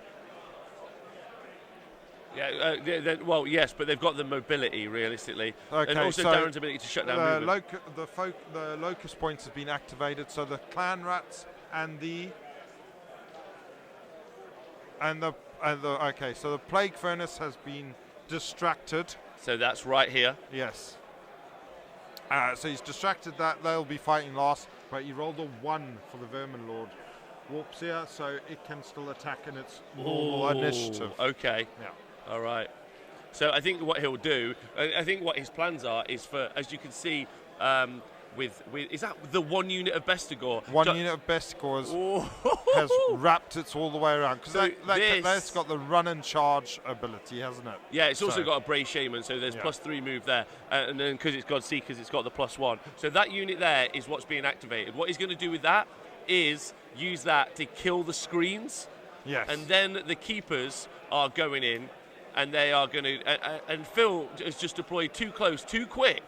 Well, yes, but they've got the mobility, realistically. Okay, and also so Darren's ability to shut down movement. The locust points have been activated, so the clan rats and the so the plague furnace has been distracted. So that's right here. Yes. So he's distracted that. They'll be fighting last. but he rolled a 1 for the Vermin Lord. Warps here, so it can still attack in its normal initiative. Okay. Yeah. All right. So I think what he'll do, I think what his plans are is for, as you can see, with is that the 1 unit of Bestigor? One unit of Bestigor has wrapped it all the way around, because So that's got the run and charge ability, hasn't it? Yeah, it's also got a Brave Shaman, so there's Yeah. +3 move there, and then because it's God Seekers, it's got the +1. So that unit there is what's being activated. What he's going to do with that is use that to kill the screens, Yes. and then the keepers are going in, and they are going to. And Phil has just deployed too close, too quick,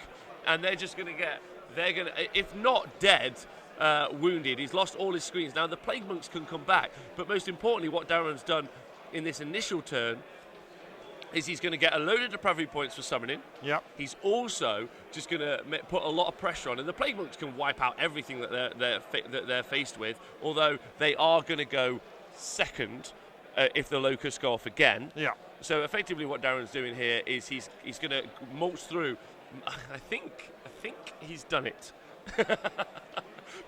and they're just going to get. They're going to, if not dead, wounded. He's lost all his screens. Now the Plague Monks can come back, but most importantly, what Darren's done in this initial turn is he's going to get a load of depravity points for summoning. Yep. He's also just going to put a lot of pressure on, and the Plague Monks can wipe out everything that they're faced with. Although they are going to go second if the Locusts go off again. Yeah. So effectively, what Darren's doing here is he's going to mulch through. I think he's done it.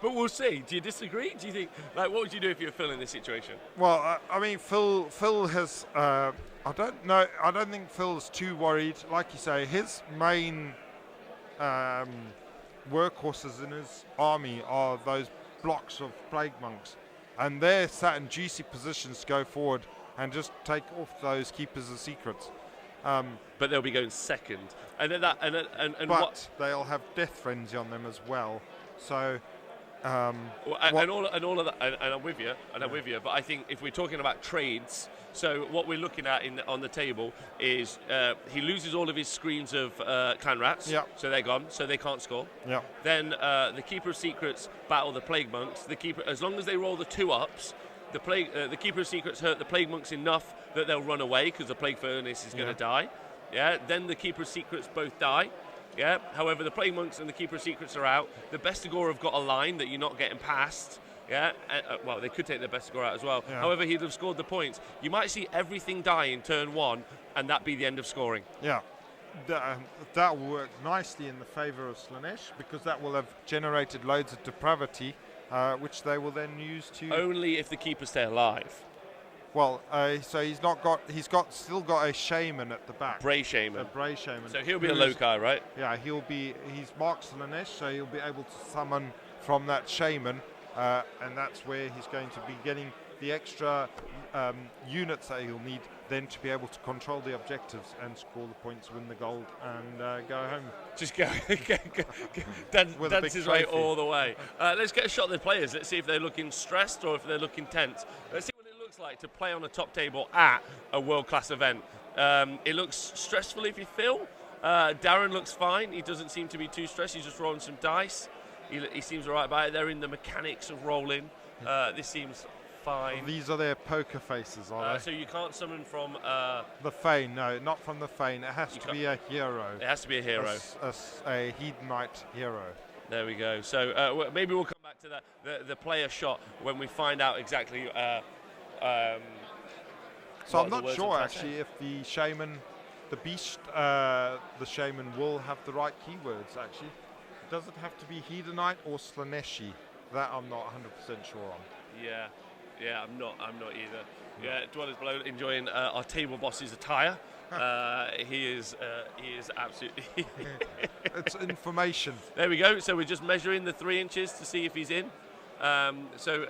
But we'll see. Do you disagree? Do you think, like, what would you do if you were Phil in this situation? Well, I mean, Phil has. I don't know. I don't think Phil's too worried. Like you say, his main workhorses in his army are those blocks of Plague Monks, and they're sat in juicy positions to go forward and just take off those Keepers of Secrets. But they'll be going second, and then But what? they'll have Death Frenzy on them as well. So. And all of that, and I'm with you, But I think if we're talking about trades, so what we're looking at on the table is he loses all of his screens of clan rats, Yep. so they're gone, so they can't score. Yeah. Then the Keeper of Secrets battle the Plague Monks. The Keeper, as long as they roll the 2-ups, the Keeper of Secrets hurt the Plague Monks enough that they'll run away because the Plague Furnace is going to die. Yeah. Then the Keeper of Secrets both die. Yeah. However, the Plague Monks and the Keeper of Secrets are out. The Bestigor have got a line that you're not getting past. Yeah. Well, they could take the Bestigor out as well. Yeah. However, he'd have scored the points. You might see everything die in turn 1, and that be the end of scoring. Yeah. That will work nicely in the favour of Slaanesh, because that will have generated loads of depravity, which they will then use to. Only if the keepers stay alive. Well, so he's still got a shaman at the back. Bray Shaman. A Bray Shaman. So he'll be a Loci, right? Yeah, he's marked Slaanesh, so he'll be able to summon from that shaman, and that's where he's going to be getting the extra units that he'll need then to be able to control the objectives and score the points, win the gold, and go home. Just go dance his way all the way. Let's get a shot at the players. Let's see if they're looking stressed or if they're looking tense. Let's see what it looks like to play on a top table at a world-class event. It looks stressful if you feel. Darren looks fine. He doesn't seem to be too stressed. He's just rolling some dice. He seems all right about it. They're in the mechanics of rolling. This seems fine. These are their poker faces, are they? So you can't summon from... the Fane, no, not from the Fane. It has to be a hero. It has to be a hero. A Hedonite hero. There we go. So maybe we'll come back to the player shot when we find out exactly... so I'm not sure, actually, if the shaman, the beast, the shaman will have the right keywords, actually. Does it have to be Hedonite or Slaaneshi? That I'm not 100% sure on. Yeah, I'm not either. Yeah, Dwellers Below enjoying our table boss's attire. He is absolutely... It's information. There we go. So we're just measuring the 3 inches to see if he's in. So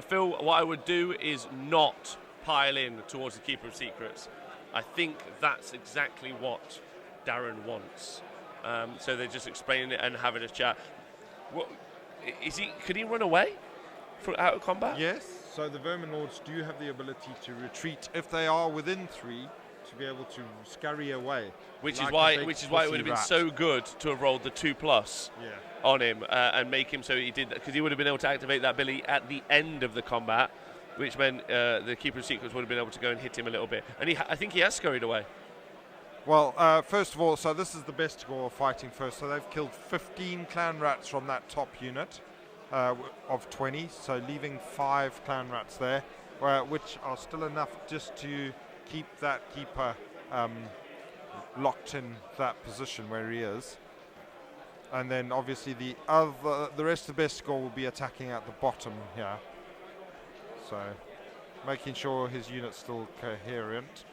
Phil, what I would do is not pile in towards the Keeper of Secrets. I think that's exactly what Darren wants. So they're just explaining it and having a chat. What is he? Could he run away from out of combat? Yes. So the Vermin Lords do have the ability to retreat if they are within 3, to be able to scurry away. Which like is why it would have been so good to have rolled the 2+ on him and make him so he did that, because he would have been able to activate that ability at the end of the combat, which meant the Keeper of Secrets would have been able to go and hit him a little bit. And I think he has scurried away. Well, first of all, so this is the Bestigor fighting first. So they've killed 15 clan rats from that top unit of 20, so leaving 5 clan rats there, which are still enough just to keep that keeper locked in that position where he is. And then obviously the rest of the best score will be attacking at the bottom here. So making sure his unit's still coherent.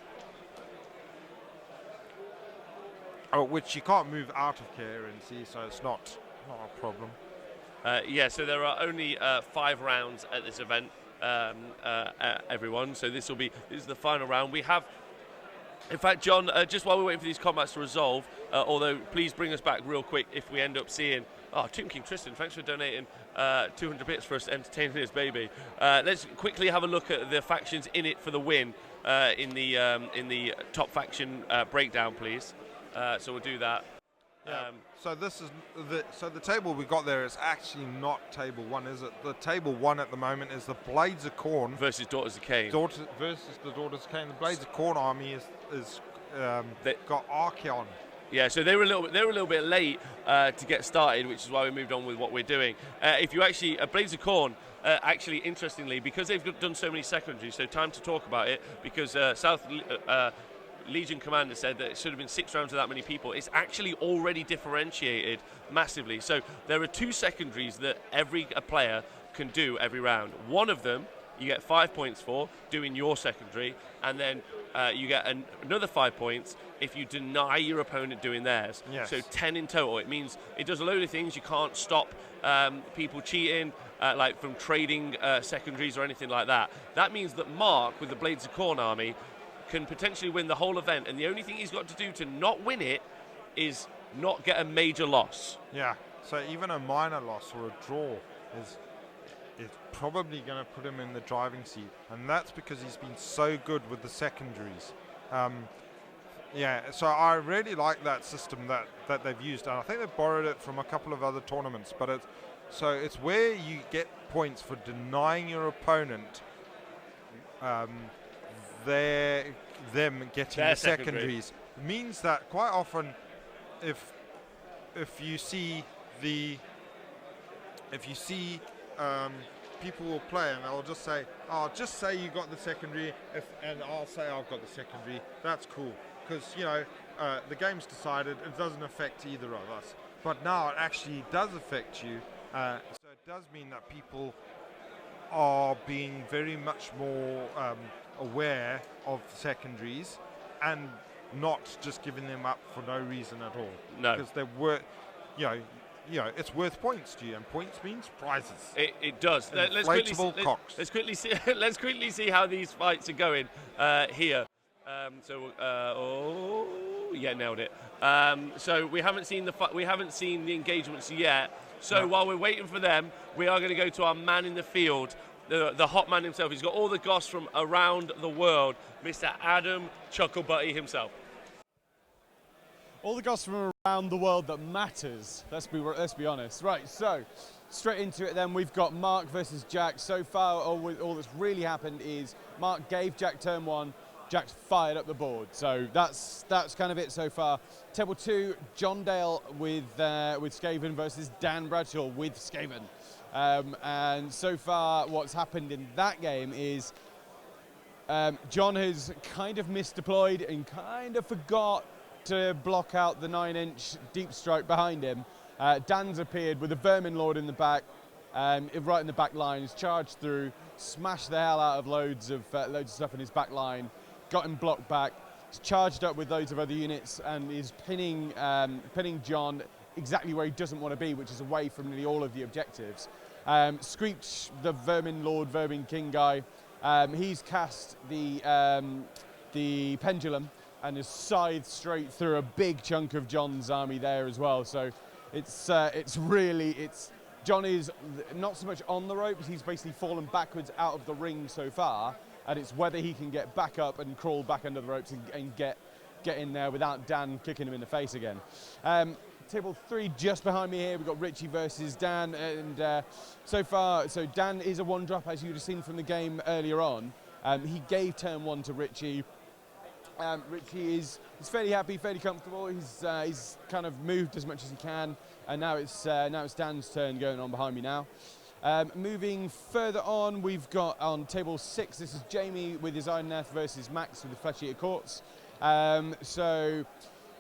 Oh, which you can't move out of coherency, so it's not a problem. Yeah, so there are only 5 rounds at this event, everyone. So this is the final round. We have, in fact, John, just while we're waiting for these combats to resolve, although please bring us back real quick if we end up seeing. Oh, Tomb King Tristan, thanks for donating 200 bits for us entertaining this baby. Let's quickly have a look at the factions in it for the win in the top faction breakdown, please. So we'll do that. Yeah. So this is the table we got there is actually not table 1, is it? The table 1 at the moment is the Blades of Khorne versus Daughters of Cain. Versus the Daughters of Cain. The Blades of Khorne army is got Archeon. Yeah, so they were a little bit late to get started, which is why we moved on with what we're doing. If you actually Blades of Khorne, actually interestingly, because they've done so many secondaries, so time to talk about it because South. Legion Commander said that it should have been 6 rounds of that many people. It's actually already differentiated massively. So there are 2 secondaries that every player can do every round. One of them you get 5 points for doing your secondary, and then you get another 5 points if you deny your opponent doing theirs. Yes. So 10 in total. It means it does a load of things. You can't stop people cheating, like from trading secondaries or anything like that. That means that Mark, with the Blades of Khorne army, can potentially win the whole event, and the only thing he's got to do to not win it is not get a major loss. Yeah, so even a minor loss or a draw is probably going to put him in the driving seat, and that's because he's been so good with the secondaries. Yeah, so I really like that system that they've used, and I think they've borrowed it from a couple of other tournaments, but it's where you get points for denying your opponent them getting their the secondaries. Means that quite often if you see people will play and they'll just say, oh, just say you got the secondary, and I'll say I've got the secondary, that's cool, because the game's decided, it doesn't affect either of us. But now it actually does affect you, so it does mean that people are being very much more aware of secondaries and not just giving them up for no reason at all. No, because they're worth, it's worth points to you, and points means prizes. It does. Let's quickly see how these fights are going here. Nailed it. So we haven't seen the engagements yet. So while we're waiting for them, we are going to go to our man in the field. The hot man himself. He's got all the goss from around the world, Mr. Adam Chucklebutty himself. All the goss from around the world that matters. Let's be honest. Right, so straight into it then. We've got Mark versus Jack. So far, all that's really happened is Mark gave Jack turn 1. Jack's fired up the board. So that's kind of it so far. Table 2, John Dale with Skaven versus Dan Bradshaw with Skaven. And so far, what's happened in that game is John has kind of misdeployed and kind of forgot to block out the 9-inch deep strike behind him. Dan's appeared with a Vermin Lord in the back, right in the back line. He's charged through, smashed the hell out of loads of stuff in his back line, got him blocked back. He's charged up with loads of other units and is pinning John exactly where he doesn't want to be, which is away from nearly all of the objectives. Screech, the Vermin Lord, Vermin King guy, he's cast the Pendulum and has scythed straight through a big chunk of John's army there as well. So John is not so much on the ropes, he's basically fallen backwards out of the ring so far, and it's whether he can get back up and crawl back under the ropes and get in there without Dan kicking him in the face again. Table 3 just behind me here, we've got Richie versus Dan, and so Dan is a 1-drop, as you'd have seen from the game earlier on. He gave turn 1 to Richie. Richie is fairly happy, fairly comfortable. He's kind of moved as much as he can, and now it's Dan's turn going on behind me now. Moving further on, we've got on table 6, this is Jamie with his Iron Neth versus Max with the Flesh Eater Courts. So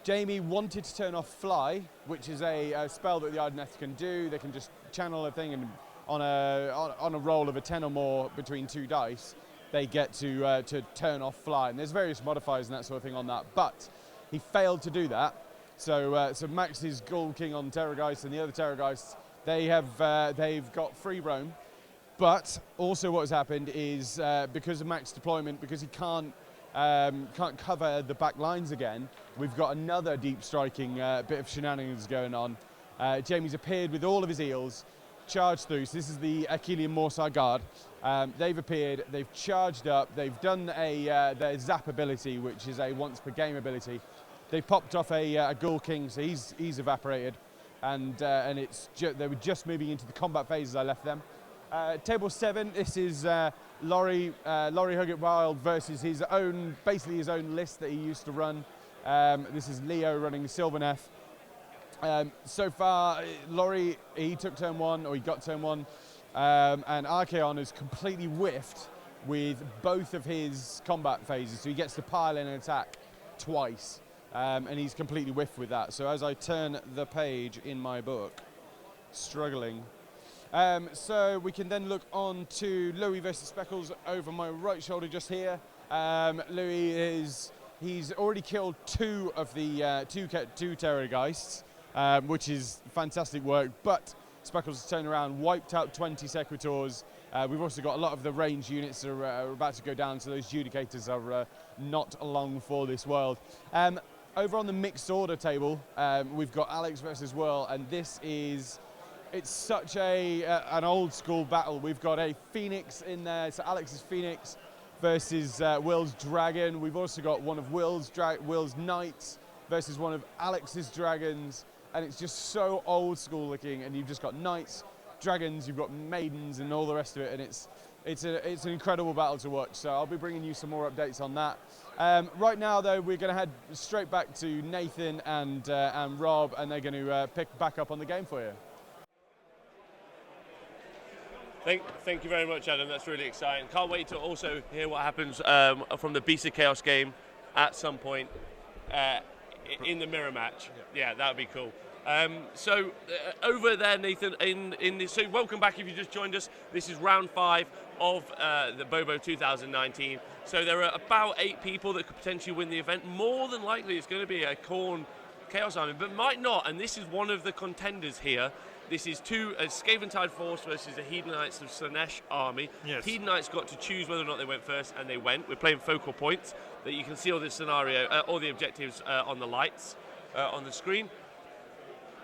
Jamie wanted to turn off Fly, which is a spell that the Idoneth can do. They can just channel a thing, and on a roll of a 10 or more between 2 dice, they get to turn off Fly. And there's various modifiers and that sort of thing on that. But he failed to do that. So Max's Ghoul King on Terrorgeist and the other Terrorgeists, they've got free roam. But also what has happened is because of Max's deployment, because he can't cover the back lines again, we've got another deep striking bit of shenanigans going on. Jamie's appeared with all of his eels, charged through. So this is the Achillean Morsar Guard. They've appeared, they've charged up, they've done their Zap ability, which is a once per game ability. They popped off a Ghoul King, so he's evaporated, and they were just moving into the combat phase as I left them. Table 7, this is Laurie Huggett Wild versus basically his own list that he used to run. This is Leo running Sylvaneth. So far, Laurie, he took turn 1, or he got turn 1, and Archaon has completely whiffed with both of his combat phases, so he gets to pile in and attack twice. And he's completely whiffed with that. So as I turn the page in my book, struggling. So we can then look on to Louis versus Speckles over my right shoulder just here. Louis he's already killed 2 of the two Terrorgeists, which is fantastic work. But Speckles has turned around, wiped out 20 Sequitors. We've also got a lot of the range units that are about to go down, so those Judicators are not long for this world. Over on the mixed order table, we've got Alex versus Whirl, and it's such an old school battle. We've got a Phoenix in there, so Alex's Phoenix versus Whirl's Dragon. We've also got one of Whirl's Knights versus one of Alex's Dragons, and it's just so old school looking, and you've just got Knights, Dragons, you've got Maidens, and all the rest of it, and it's an incredible battle to watch, so I'll be bringing you some more updates on that. Right now, though, we're going to head straight back to Nathan and Rob, and they're going to pick back up on the game for you. Thank you very much, Adam. That's really exciting. Can't wait to also hear what happens from the Beast of Chaos game at some point in the mirror match. Yeah, that would be cool. So over there, Nathan, so welcome back if you just joined us. This is round 5 of the BOBO 2019. So there are about 8 people that could potentially win the event. More than likely, it's going to be a Khorne Chaos Army, but might not. And this is one of the contenders here. This is a Skaventide force versus the Hedonites of Slaanesh army. Yes. Hedonites got to choose whether or not they went first, and they went. We're playing focal points that you can see all the scenario, all the objectives on the lights on the screen.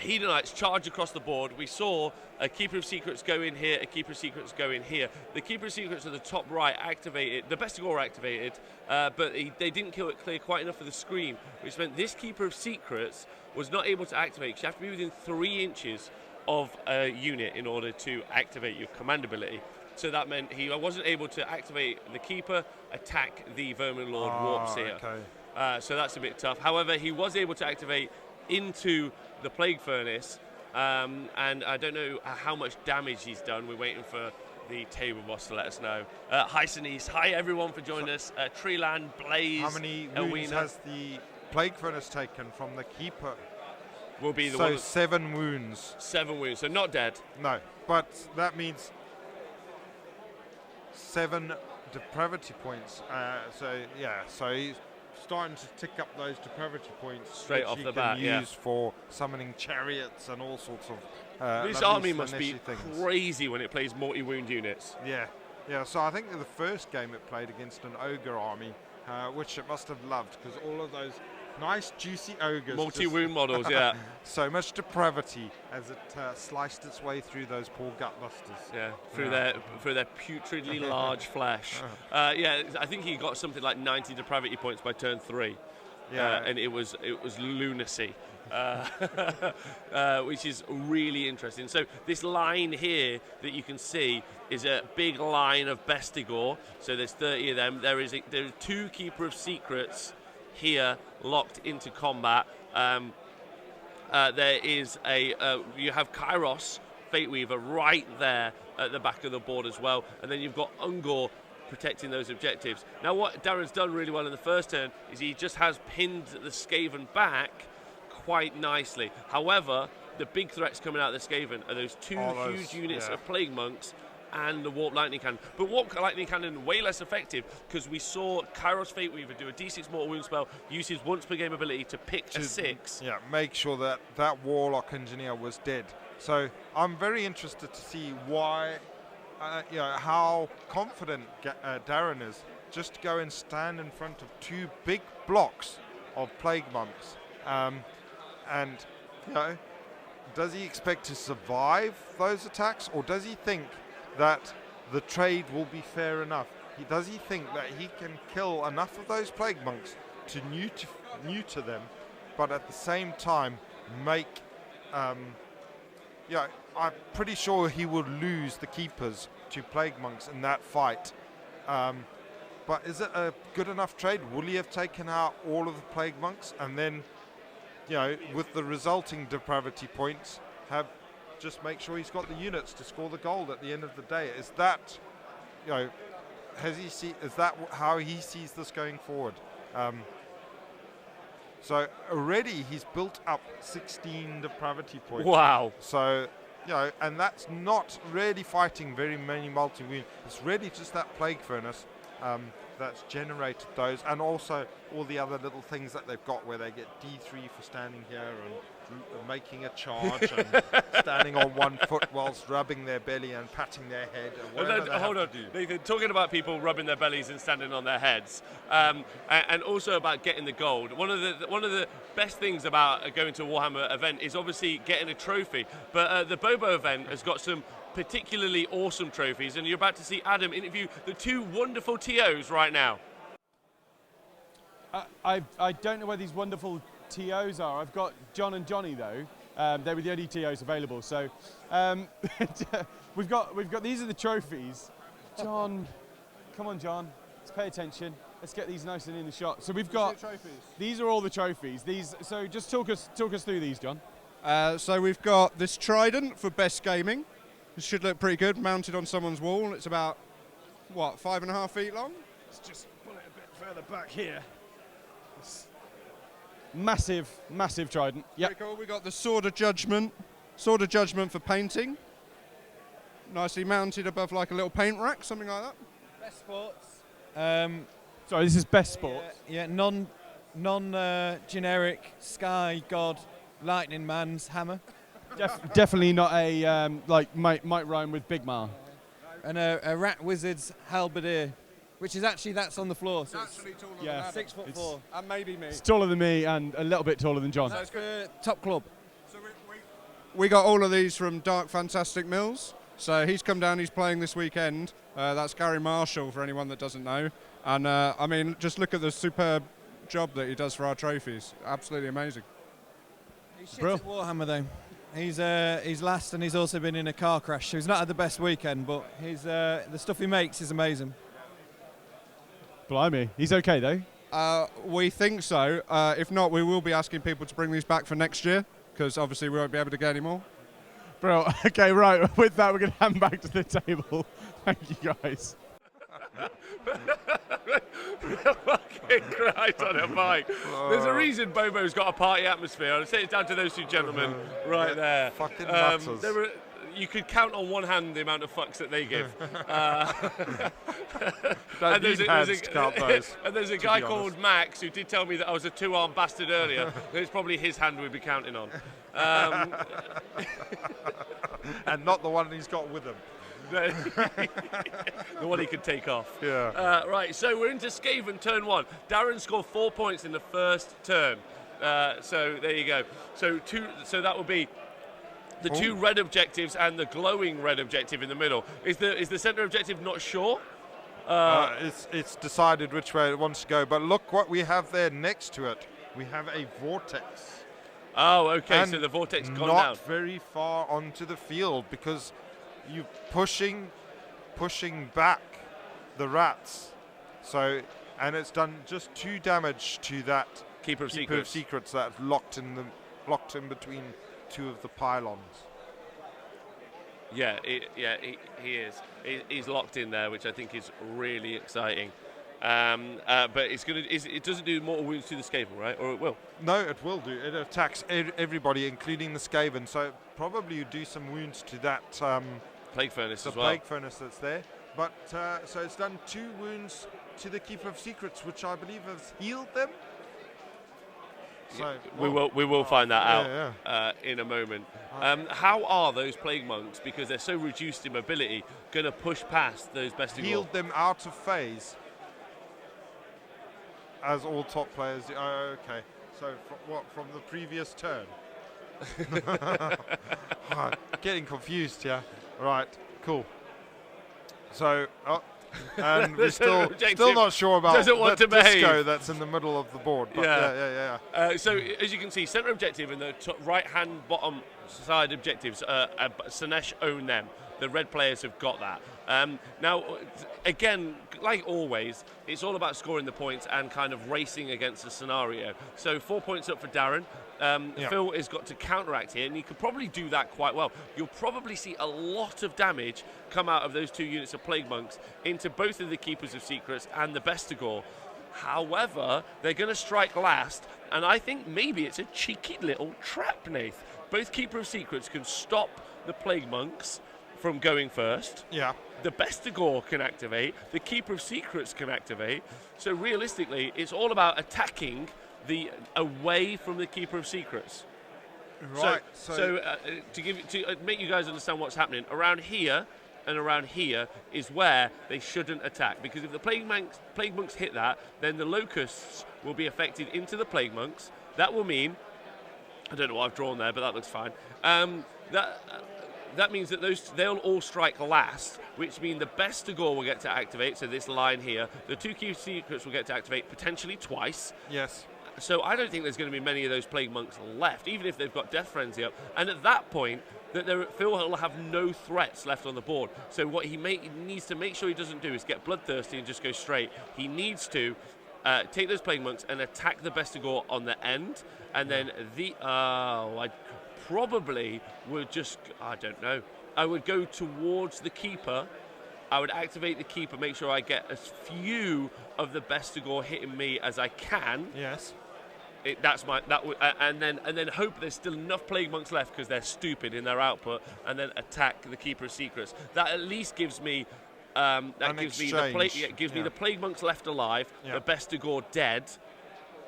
Hedonites charge across the board. We saw a Keeper of Secrets go in here, a Keeper of Secrets go in here. The Keeper of Secrets at the top right activated, the Bestigor activated, but they didn't kill it clear quite enough for the screen, which meant this Keeper of Secrets was not able to activate, because you have to be within 3 inches of a unit in order to activate your command ability. So that meant he wasn't able to activate the Keeper, attack the Vermin Lord Warp Seer. Okay. So that's a bit tough. However, he was able to activate into the Plague Furnace, and I don't know how much damage he's done. We're waiting for the table boss to let us know. Hi, Sinise. Hi, everyone, for joining us. Treeland, Blaze, How many wounds has the Plague Furnace taken from the Keeper? Will be the so one. 7 wounds. 7 wounds, so not dead. No, but that means 7 depravity points. So he's starting to tick up those depravity points straight off the bat. Use for summoning chariots and all sorts of. This army must be things. crazy when it plays multi-wound units. Yeah. So I think the first game it played against an ogre army, which it must have loved, because all of those nice juicy ogres. Multi-wound models, yeah. So much depravity as it sliced its way through those poor gutbusters. Yeah, through their putridly large flesh. I think he got something like 90 depravity points by turn 3. Yeah, and it was lunacy, which is really interesting. So this line here that you can see is a big line of Bestigor. So there's 30 of them. There are 2 Keeper of Secrets here locked into combat. There is you have Kairos Fate Weaver right there at the back of the board as well, and then you've got Ungor protecting those objectives. Now, what Darren's done really well in the first turn is he just has pinned the Skaven back quite nicely. However, the big threats coming out of the Skaven are those huge units of Plague Monks and the Warp Lightning Cannon. But Warp Lightning Cannon way less effective because we saw Kairos Fate Weaver do a D6 mortal wound spell, use his once per game ability to pick a 6. Yeah, make sure that that Warlock Engineer was dead. So I'm very interested to see why, how confident Darren is just to go and stand in front of 2 big blocks of Plague Monks. And, does he expect to survive those attacks, or does he think that the trade will be fair enough? Does he think that he can kill enough of those Plague Monks to neuter them, but at the same time make... I'm pretty sure he would lose the Keepers to Plague Monks in that fight. But is it a good enough trade? Will he have taken out all of the Plague Monks and then, with the resulting depravity points, just make sure he's got the units to score the gold at the end of the day? Is that, is that how he sees this going forward? So already he's built up 16 depravity points. Wow. So, and that's not really fighting very many multi-wound. It's really just that Plague Furnace that's generated those, and also all the other little things that they've got where they get D3 for standing here and making a charge and standing on one foot whilst rubbing their belly and patting their head. Hold on, Nathan, talking about people rubbing their bellies and standing on their heads, and also about getting the gold. One of the best things about going to a Warhammer event is obviously getting a trophy, but the BOBO event has got some particularly awesome trophies, and you're about to see Adam interview the 2 wonderful TOs right now. I don't know where these wonderful TOs are. I've got John and Johnny though. They were the only TOs available. So we've got these are the trophies. John, come on, John. Let's pay attention. Let's get these nice and in the shot. So we've got these are all the trophies. So just talk us through these, John. So we've got this trident for best gaming. It should look pretty good, mounted on someone's wall. It's about, 5.5 feet long? Let's just pull it a bit further back here. Massive trident. Yep. Pretty cool. We got the Sword of Judgment for painting. Nicely mounted above like a little paint rack, something like that. Best sports. Sorry, this is best sports. Non-generic Sky God Lightning Man's hammer. Definitely not a might rhyme with Big Ma. And a Rat Wizard's halberdier, which is actually that's on the floor. So Actually taller yeah, than Adam. 6'4". And maybe me. It's taller than me and a little bit taller than John. That's for top club. So we got all of these from Dark Fantastic Mills. So he's come down, he's playing this weekend. That's Gary Marshall, for anyone that doesn't know. And just look at the superb job that he does for our trophies. Absolutely amazing. He's shit at Warhammer though. He's last, and he's also been in a car crash. So he's not had the best weekend, but the stuff he makes is amazing. Blimey, he's okay though. We think so. If not, we will be asking people to bring these back for next year, because obviously we won't be able to get any more. Bro, okay, right. With that, we're going to hand back to the table. Thank you, guys. Fucking Christ on a bike. There's a reason Bobo's got a party atmosphere. I'll say it's down to those 2 gentlemen right there. Fucking nuts. You could count on one hand the amount of fucks that they give. And there's a guy called Max who did tell me that I was a 2-armed bastard earlier. It's probably his hand we'd be counting on. And not the one he's got with him. The one he could take off. Yeah. Right, so we're into Skaven turn 1. Darren scored 4 points in the first turn. So there you go. So that would be the 2 red objectives and the glowing red objective in the middle. Is the center objective not sure? It's decided which way it wants to go. But look what we have there next to it. We have a vortex. Oh, okay. And so the vortex gone not down. very far onto the field, because you're pushing back the rats. So, and it's done just 2 damage to that Keeper of Secrets that's locked in between 2 of the pylons. Yeah, he is. He's locked in there, which I think is really exciting. But it doesn't do mortal wounds to the Skaven, right? Or it will? No, it will do. It attacks everybody, including the Skaven. So probably you do some wounds to that Plague Furnace the as well. Plague Furnace that's there. But so it's done 2 wounds to the Keeper of Secrets, which I believe has healed them. So we will find that yeah, out in a moment. How are those Plague Monks, because they're so reduced in mobility, going to push past those Bestigor? Healed them out of phase. As all top players. Oh, okay. So from the previous turn? Getting confused, yeah. Right. Cool. So, and we're still not sure about that disco behave. that's in the middle of the board. But yeah. So as you can see, center objective and the right-hand bottom side objectives, Slaanesh own them. The red players have got that. Now, again, like always, it's all about scoring the points and kind of racing against the scenario. So 4 points up for Darren. Phil has got to counteract here, and he could probably do that quite well. You'll probably see a lot of damage come out of those 2 units of Plague Monks into both of the Keepers of Secrets and the Bestigor. However, they're going to strike last, and I think maybe it's a cheeky little trap, Nath. Both Keeper of Secrets can stop the Plague Monks from going first. Yeah. The Bestigor can activate. The Keeper of Secrets can activate. So realistically, it's all about attacking the away from the Keeper of Secrets. Right. So to make you guys understand what's happening, around here and around here is where they shouldn't attack, because if the Plague Monks hit that, then the Locusts will be affected into the Plague Monks. That will mean, I don't know what I've drawn there, but that looks fine. That means that they'll all strike last, which means the Bestigor will get to activate, so this line here. The 2 Keeper Secrets will get to activate potentially twice. Yes. So I don't think there's going to be many of those Plague Monks left, even if they've got Death Frenzy up. And at that point, Phil will have no threats left on the board. So what he needs to make sure he doesn't do is get bloodthirsty and just go straight. He needs to take those Plague Monks and attack the Bestigor on the end, and then I probably would just, I don't know, I would go towards the Keeper. I would activate the Keeper, make sure I get as few of the Bestigor hitting me as I can. Yes. And then hope there's still enough Plague Monks left, because they're stupid in their output, and then attack the Keeper of Secrets. That at least gives me gives me the Plague Monks left alive, the Bestigor dead.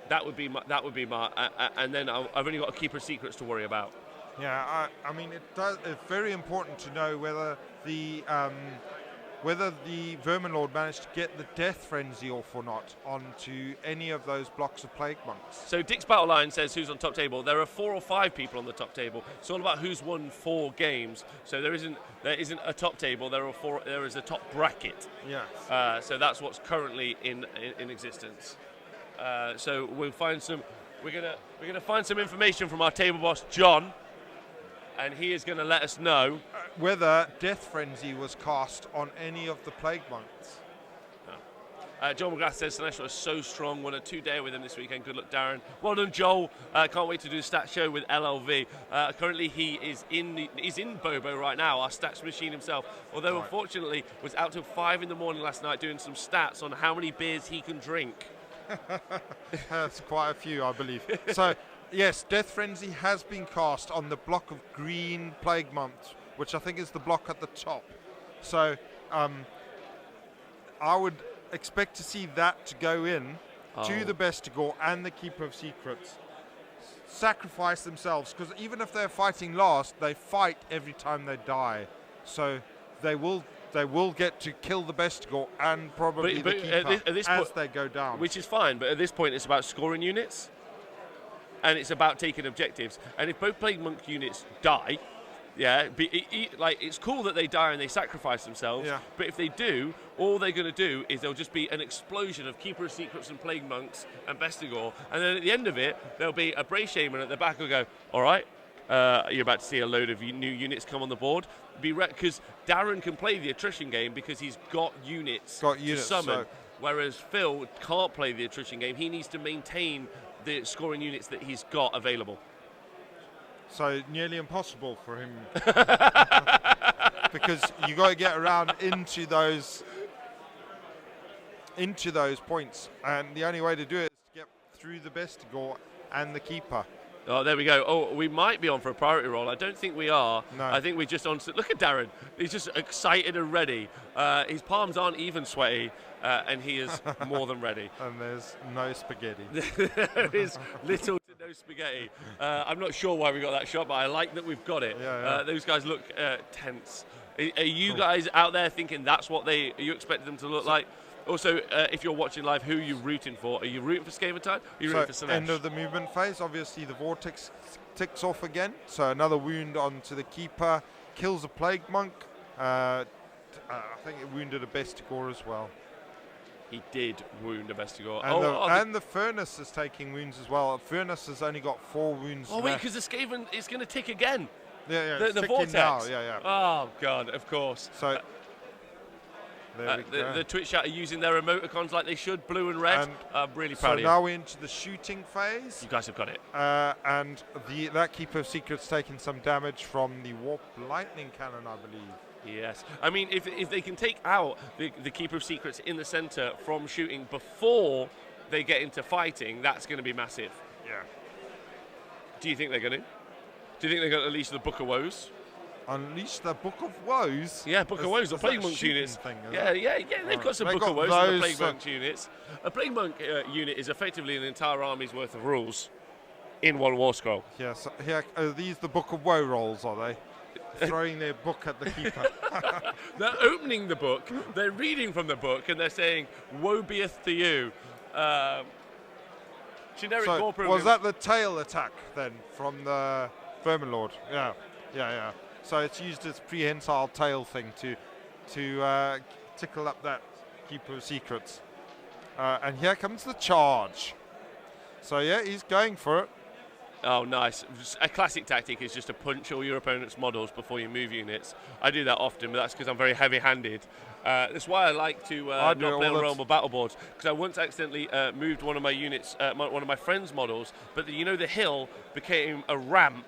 That would be my and then I've only got a Keeper of Secrets to worry about. Yeah, I mean, it's very important to know whether the Vermin Lord managed to get the Death Frenzy off or not onto any of those blocks of Plague Monks. So Dick's Battle Line says who's on top table. There are 4 or 5 people on the top table. It's all about who's won 4 games. So there isn't a top table. There is a top bracket. Yeah. So that's what's currently in existence. So we'll find some. We're gonna find some information from our table boss John, and he is going to let us know whether Death Frenzy was cast on any of the Plague Monks. Joel McGrath says Slaanesh was so strong. Won a 2-day with him this weekend. Good luck, Darren. Well done, Joel. Can't wait to do the stat show with LLV. Currently, he is in Bobo right now, our stats machine himself. Although, unfortunately, was out till 5 in the morning last night doing some stats on how many beers he can drink. That's quite a few, I believe. So, yes, Death Frenzy has been cast on the block of green Plague Monks, which I think is the block at the top. So, I would expect to see that to go in to the Bestigor and the Keeper of Secrets. Sacrifice themselves, because even if they're fighting last, they fight every time they die. So, they will get to kill the Bestigor and probably the Keeper as they go down. Which is fine, but at this point it's about scoring units, and it's about taking objectives. And if both Plague Monk units die, it's cool that they die and they sacrifice themselves, but if they do, all they're going to do is there'll just be an explosion of Keeper of Secrets and Plague Monks and Bestigor, and then at the end of it, there'll be a Brave Shaman at the back who'll go, all right, you're about to see a load of new units come on the board. Because Darren can play the attrition game because he's got units to summon, whereas Phil can't play the attrition game. He needs to maintain the scoring units that he's got available. So nearly impossible for him. because you got to get around into those points, and the only way to do it is to get through the Bestigor and the keeper. Oh, there we go. Oh, we might be on for a priority roll. I don't think we are. No. I think we're just on. Look at Darren. He's just excited and ready. His palms aren't even sweaty, and he is more than ready. And there's no spaghetti. There is little to no spaghetti. I'm not sure why we got that shot, but I like that we've got it. Yeah. Those guys look tense. Are you guys out there thinking that's what you expected them to look like? Also, if you're watching live, who are you rooting for? Are you rooting for Skaventide? Are you rooting for Slaanesh? End of the movement phase, obviously the vortex ticks off again. So another wound onto the keeper, kills a plague monk. I think it wounded a Bestigor as well. He did wound a Bestigor. And the Furnace is taking wounds as well. Furnace has only got 4 wounds wait, left. because the Skaven is going to tick again. Yeah, The vortex. now. Yeah. Oh, God, of course. So there we go. The Twitch chat are using their emoticons like they should, blue and red. And I'm really proud of you. So now we're into the shooting phase. You guys have got it. And that Keeper of Secrets taking some damage from the Warp Lightning Cannon, I believe. Yes. I mean, if they can take out the Keeper of Secrets in the center from shooting before they get into fighting, that's going to be massive. Yeah. Do you think they're going to? Do you think they're going to unleash the Book of Woes? Unleash the Book of Woes? Yeah, Book of Woes, the Plague Monk units. Yeah, they've got some Book of Woes and the Plague Monk units. A Plague Monk unit is effectively an entire army's worth of rules in one war scroll. Yes. Are these the Book of Woe rolls, are they? Throwing their book at the keeper. They're opening the book, they're reading from the book, and they're saying, "Woe beeth to you." Generic So war was that the tail attack then from the Verminlord? Yeah. So it's used as prehensile tail thing to tickle up that Keeper of Secrets. And here comes the charge. So yeah, he's going for it. Oh, nice. A classic tactic is just to punch all your opponent's models before you move units. I do that often, but that's because I'm very heavy-handed. That's why I like to not play on Realm or Battle Boards, because I once accidentally moved one of my units, one of my friend's models, but the hill became a ramp,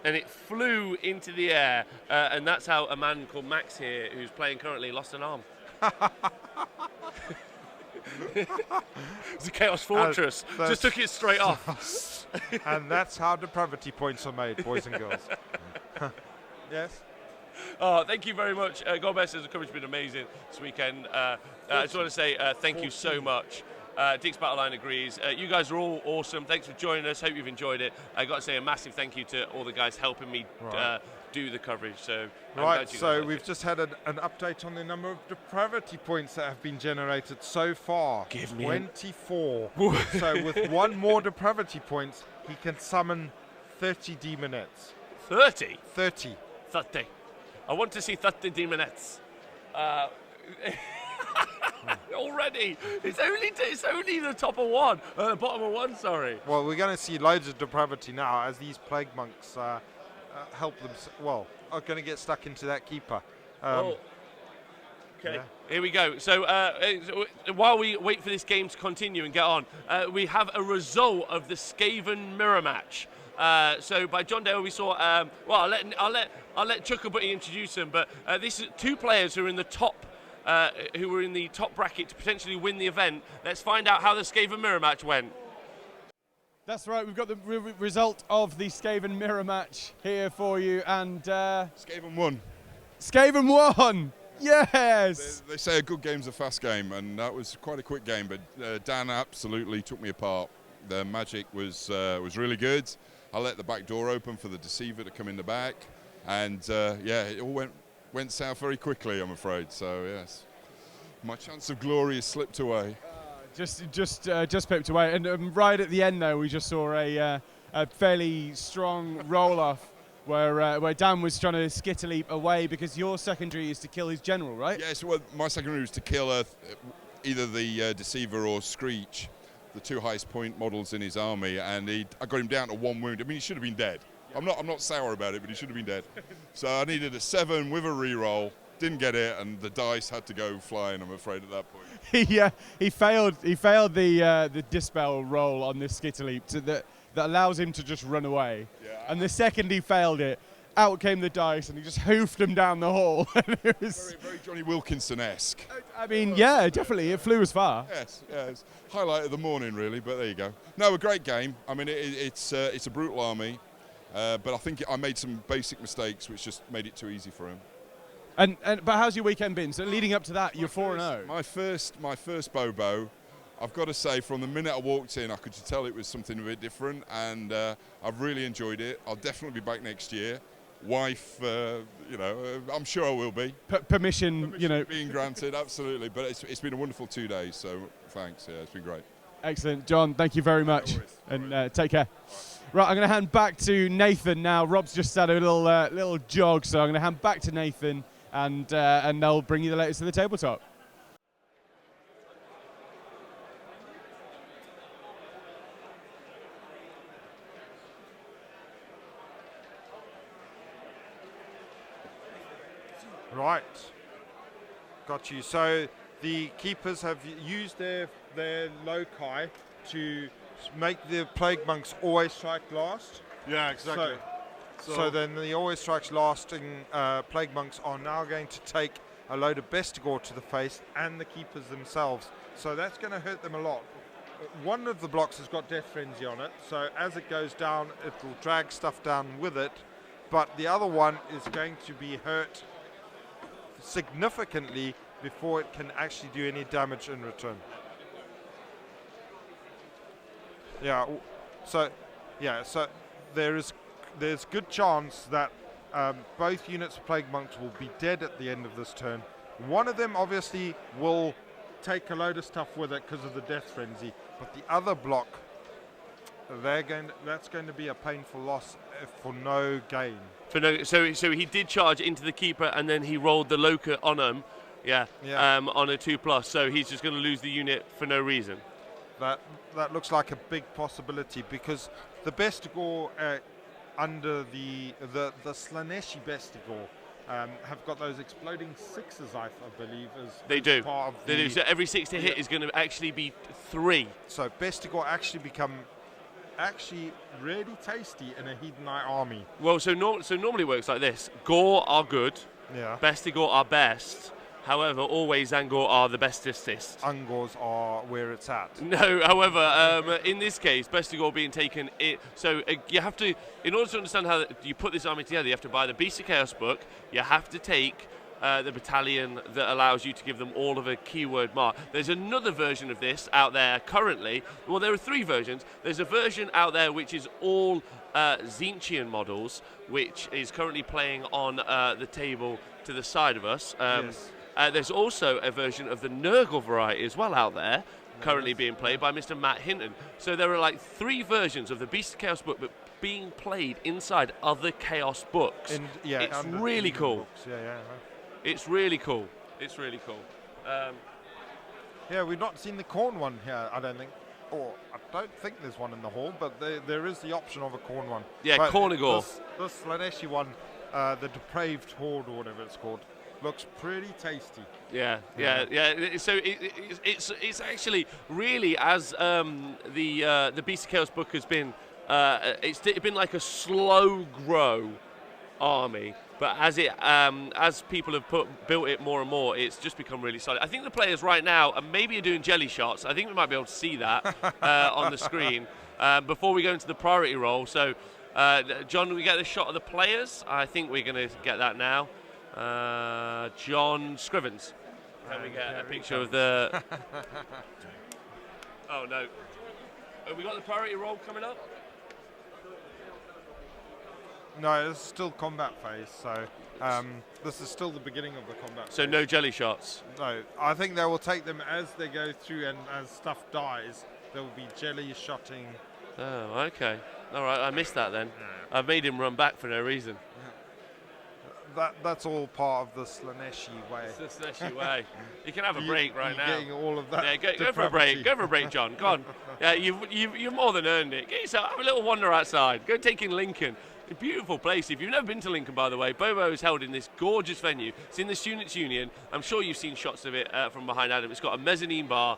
and it flew into the air, and that's how a man called Max here, who's playing currently, lost an arm. It's a Chaos Fortress. Just took it straight off. And that's how depravity points are made, boys and girls. Yes? Oh, thank you very much. God bless. The coverage has been amazing this weekend. I just want to say thank you so much. Dick's Battleline agrees. You guys are all awesome. Thanks for joining us. Hope you've enjoyed it. I got to say a massive thank you to all the guys helping me do the coverage. So we've just had an update on the number of depravity points that have been generated so far. Give me 24. So with one more depravity points, he can summon 30 demonettes. 30? 30. 30. I want to see 30 demonettes. Already, it's only the top of one, bottom of one. Sorry. Well, we're going to see loads of depravity now as these plague monks help them. Are going to get stuck into that keeper. Okay, Here we go. So while we wait for this game to continue and get on, we have a result of the Skaven mirror match. So by John Dale, we saw. I'll let Chuckabutty introduce them, but this is 2 players who are in the top. Who were in the top bracket to potentially win the event. Let's find out how the Skaven mirror match went. That's right, we've got the result of the Skaven mirror match here for you, and Skaven won. Skaven won! Yes! They say a good game's a fast game, and that was quite a quick game, but Dan absolutely took me apart. The magic was really good. I let the back door open for the Deceiver to come in the back, and it all went south very quickly, I'm afraid. So yes, my chance of glory has slipped away. Just slipped away, and right at the end there, we just saw a fairly strong roll off where Dan was trying to skitterleap away because your secondary is to kill his general, right? Yes, well, my secondary was to kill either the Deceiver or Screech, the 2 highest point models in his army, and I got him down to 1 wound. I mean, he should have been dead. I'm not sour about it, but he should have been dead. So I needed a 7 with a reroll, didn't get it, and the dice had to go flying, I'm afraid, at that point. He failed the dispel roll on this skitterleap that allows him to just run away. Yeah. And the second he failed it, out came the dice, and he just hoofed them down the hall. It was, Very, very Johnny Wilkinson-esque. I mean, yeah, definitely, it flew as far. Yes. Highlight of the morning, really, but there you go. No, a great game. I mean, it's a brutal army, but I think I made some basic mistakes which just made it too easy for him. But how's your weekend been? So leading up to that, you're 4-0. My first Bobo, I've got to say, from the minute I walked in, I could just tell it was something a bit different, and I've really enjoyed it. I'll definitely be back next year. Wife, I'm sure I will be. Permission, being granted, absolutely. But it's been a wonderful 2 days, so thanks. Yeah, it's been great. Excellent, John. Thank you very much, and take care. Right, I'm going to hand back to Nathan now. Rob's just had a little jog, so I'm going to hand back to Nathan, and they'll bring you the latest to the tabletop. Right, got you. So the keepers have used their loci to make the plague monks always strike last. Yeah, exactly. So then the always strikes lasting plague monks are now going to take a load of Bestigor to the face and the keepers themselves. So that's going to hurt them a lot. One of the blocks has got Death Frenzy on it, so as it goes down, it will drag stuff down with it. But the other one is going to be hurt significantly before it can actually do any damage in return. So there's good chance that both units of Plague Monks will be dead at the end of this turn. One of them obviously will take a load of stuff with it because of the Death Frenzy, but the other block, that's going to be a painful loss for no gain. So he did charge into the keeper, and then he rolled the Loca on him, on a 2+. So he's just going to lose the unit for no reason. That looks like a big possibility, because the Bestigor under the Slaaneshi Bestigor have got those exploding sixes, I believe. They do. Part of they do. So every 6 to hit is going to actually be 3. So Bestigor actually become really tasty in a Hedonite army. Well, so normally it works like this. Gore are good. Yeah. Bestigor are best. However, always Angor are the bestestest. Angors are where it's at. No, however, in this case, Bestigor being taken, you have to, in order to understand how you put this army together, you have to buy the Beast of Chaos book, you have to take the battalion that allows you to give them all of a keyword mark. There's another version of this out there currently. Well, there are 3 versions. There's a version out there which is all Tzeentchian models, which is currently playing on the table to the side of us. Yes. There's also a version of the Nurgle variety as well out there, currently being played by Mr. Matt Hinton. So there are like 3 versions of the Beast of Chaos book, but being played inside other Chaos books. It's really cool. Books. Yeah. It's really cool. It's really cool. We've not seen the Khorne one here, I don't think. Or I don't think there's one in the hall, but there is the option of a Khorne one. Yeah, Khornagor. This Slaaneshi one, the Depraved Horde or whatever it's called, looks pretty tasty. Yeah. So it's actually really, as the Beast of Chaos book has been, it's been like a slow grow army, but as people have built it more and more, it's just become really solid. I think the players right now maybe are doing jelly shots. I think we might be able to see that on the screen before we go into the priority roll. So, John, we get a shot of the players. I think we're going to get that now. John Scrivens. Can we get a picture of the... Oh, no. Have we got the priority roll coming up? No, this is still combat phase, so this is still the beginning of the combat phase. So no jelly shots? No, I think they will take them as they go through, and as stuff dies, there will be jelly shotting. Oh, okay. All right, I missed that then. I made him run back for no reason. That's all part of the Slaaneshi way. It's the Slaaneshi way. You can have a break right now. Getting all of that. Yeah, go for a break. Go for a break, John. Go on. Yeah, you've more than earned it. Get yourself, have a little wander outside. Go take in Lincoln. A beautiful place. If you've never been to Lincoln, by the way, Bobo is held in this gorgeous venue. It's in the Students' Union. I'm sure you've seen shots of it from behind Adam. It's got a mezzanine bar.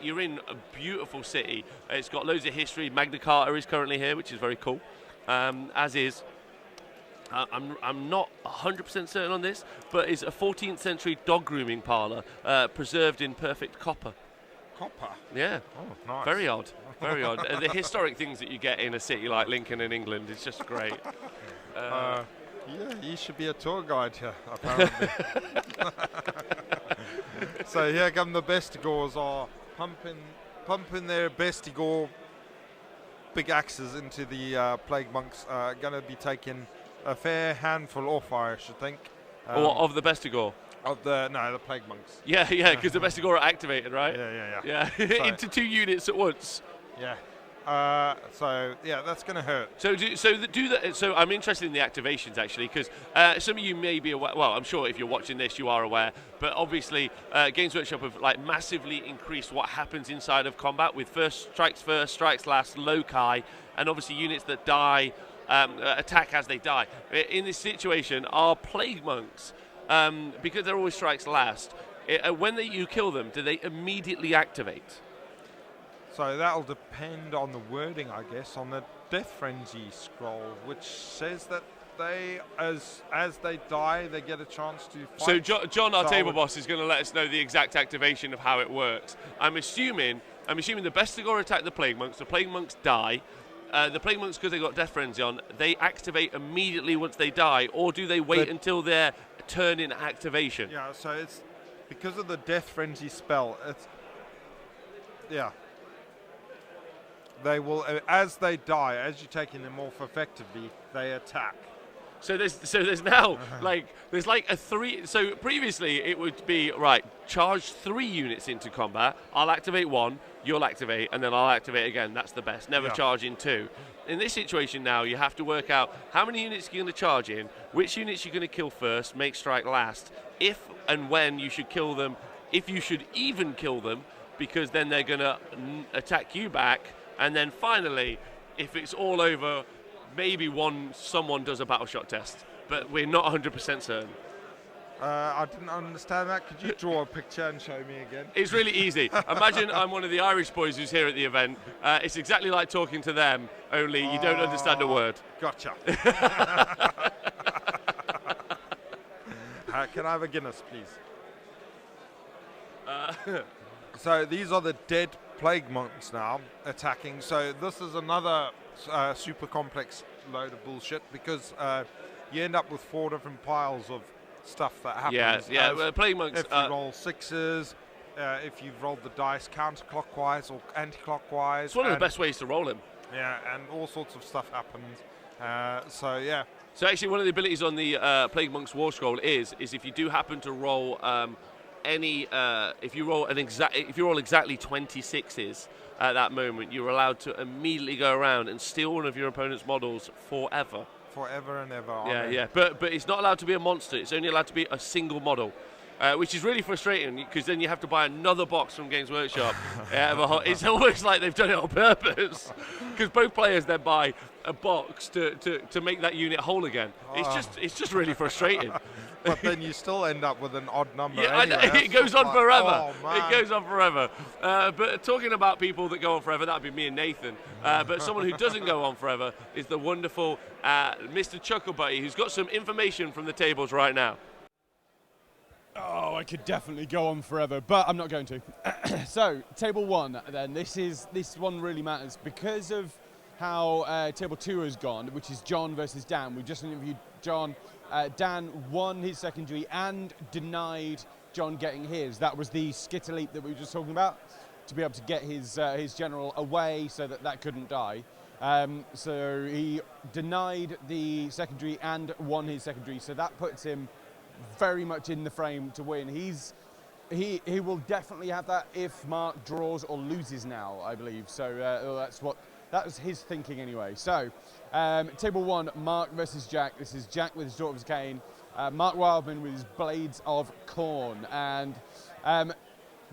You're in a beautiful city. It's got loads of history. Magna Carta is currently here, which is very cool, as is I'm not 100% certain on this, but it's a 14th century dog grooming parlour preserved in perfect copper. Copper. Yeah. Oh, nice. Very odd. Very odd. The historic things that you get in a city like Lincoln in England is just great. Yeah, you should be a tour guide here, apparently. So here come the Bestigors are pumping their Bestigor big axes into the Plague Monks. Going to be taking a fair handful off, I should think. Or of the Bestigor. Of the Plague Monks. Yeah, because the Bestigor are activated, right? Yeah. Yeah, into 2 units at once. Yeah. So yeah, that's going to hurt. So I'm interested in the activations actually, because some of you may be aware. Well, I'm sure if you're watching this, you are aware. But obviously, Games Workshop have like massively increased what happens inside of combat with first, strikes last, loci, and obviously units that die attack as they die. In this situation, our Plague Monks, because they're always strikes last, when you kill them, do they immediately activate? So that'll depend on the wording, I guess, on the Death Frenzy scroll, which says that they, as they die, they get a chance to fight. So John, our table boss, is going to let us know the exact activation of how it works. I'm assuming the Bestigor attack the Plague Monks. The Plague Monks die. The Plague Monks, because they got Death Frenzy on, they activate immediately once they die, or do they wait until their turn in activation? Yeah. So it's because of the Death Frenzy spell. They will, as they die, as you're taking them off effectively, they attack. So there's now there's like a 3. So previously it would be right. Charge 3 units into combat. I'll activate 1. You'll activate, and then I'll activate again. That's the best. Never charge in 2. In this situation now, you have to work out how many units you're going to charge in, which units you're going to kill first, make strike last, if and when you should kill them, if you should even kill them, because then they're going to attack you back. And then finally, if it's all over, maybe someone does a battle shot test, but we're not 100% certain. I didn't understand that. Could you draw a picture and show me again? It's really easy. Imagine I'm one of the Irish boys who's here at the event. It's exactly like talking to them, only you don't understand a word. Gotcha. Can I have a Guinness, please? So these are the dead Plague Monks now attacking. So this is another super complex load of bullshit, because you end up with 4 different piles of stuff that happens. Yeah. Plague Monks. If you roll 6s, if you've rolled the dice counterclockwise or anti-clockwise. It's one of the best ways to roll him. Yeah, and all sorts of stuff happens. So actually, one of the abilities on the Plague Monks War Scroll is if you do happen to roll if you roll exactly 26s at that moment, you're allowed to immediately go around and steal one of your opponent's models forever. Forever and ever. Yeah. But it's not allowed to be a monster. It's only allowed to be a single model, which is really frustrating, because then you have to buy another box from Games Workshop. It's almost like they've done it on purpose, because both players then buy a box to make that unit whole again. It's just really frustrating. But then you still end up with an odd number. Yeah, anyway. it goes on forever. Oh, it goes on forever. But talking about people that go on forever, that'd be me and Nathan. But someone who doesn't go on forever is the wonderful Mr. Chucklebutty, who's got some information from the tables right now. Oh, I could definitely go on forever, but I'm not going to. So, table 1, then. This one really matters because of how table 2 has gone, which is John versus Dan. We just interviewed John. Dan won his secondary and denied John getting his. That was the skitter leap that we were just talking about, to be able to get his general away so that couldn't die. So he denied the secondary and won his secondary. So that puts him very much in the frame to win. He will definitely have that if Mark draws or loses now, I believe. So that was his thinking anyway. So, table 1, Mark versus Jack. This is Jack with his Daughters of Cain, Mark Wildman with his Blades of Corn. And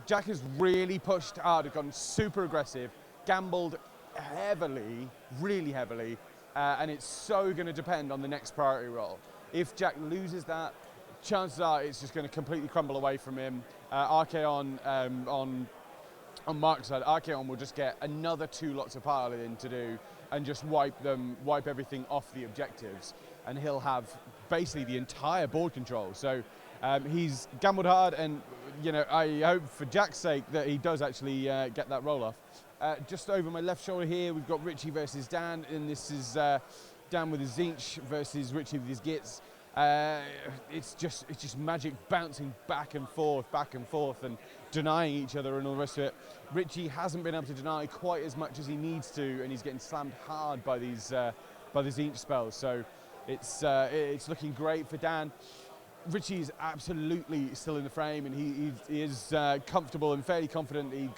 Jack has really pushed hard, gone super aggressive, gambled heavily, really heavily, and it's so going to depend on the next priority roll. If Jack loses that, chances are it's just going to completely crumble away from him. Archaon on Mark's side, Archaon will just get another 2 lots of piling to do and just wipe everything off the objectives. and he'll have basically the entire board control. So he's gambled hard, and I hope for Jack's sake that he does actually get that roll off. Just over my left shoulder here, we've got Richie versus Dan, and this is Dan with his Zinch versus Richie with his Gits. It's just magic bouncing back and forth and denying each other and all the rest of it. Richie hasn't been able to deny quite as much as he needs to, and he's getting slammed hard by the Zinch spells. So it's looking great for Dan. Richie's absolutely still in the frame, and he is comfortable and fairly confident he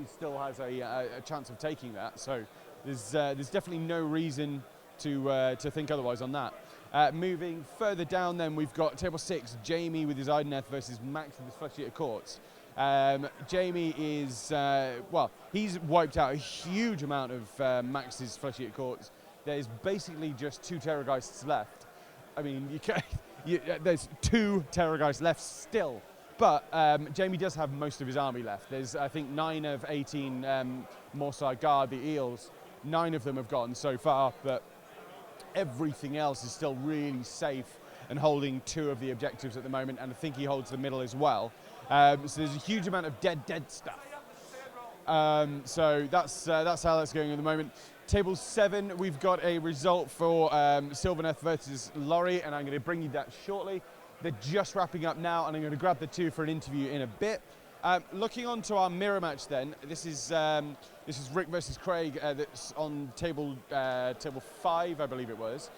still has a chance of taking that. So there's definitely no reason to think otherwise on that. Moving further down, then we've got table 6, Jamie with his Ideneth versus Max with his Flesh Eater Courts. Jamie is he's wiped out a huge amount of Max's Flesh Eater Courts. There's basically just 2 Terrorgeists left. I mean, there's 2 Terrorgeists left still. But Jamie does have most of his army left. There's, I think, 9 of 18 Morsar Guard, the Eels. 9 of them have gone so far, but everything else is still really safe and holding 2 of the objectives at the moment, and I think he holds the middle as well. So there's a huge amount of dead stuff. So that's how that's going at the moment. Table 7, we've got a result for Sylvaneth versus Laurie, and I'm going to bring you that shortly. They're just wrapping up now, and I'm going to grab the 2 for an interview in a bit. Looking on to our mirror match then, this is Rick versus Craig. That's on table 5, I believe it was.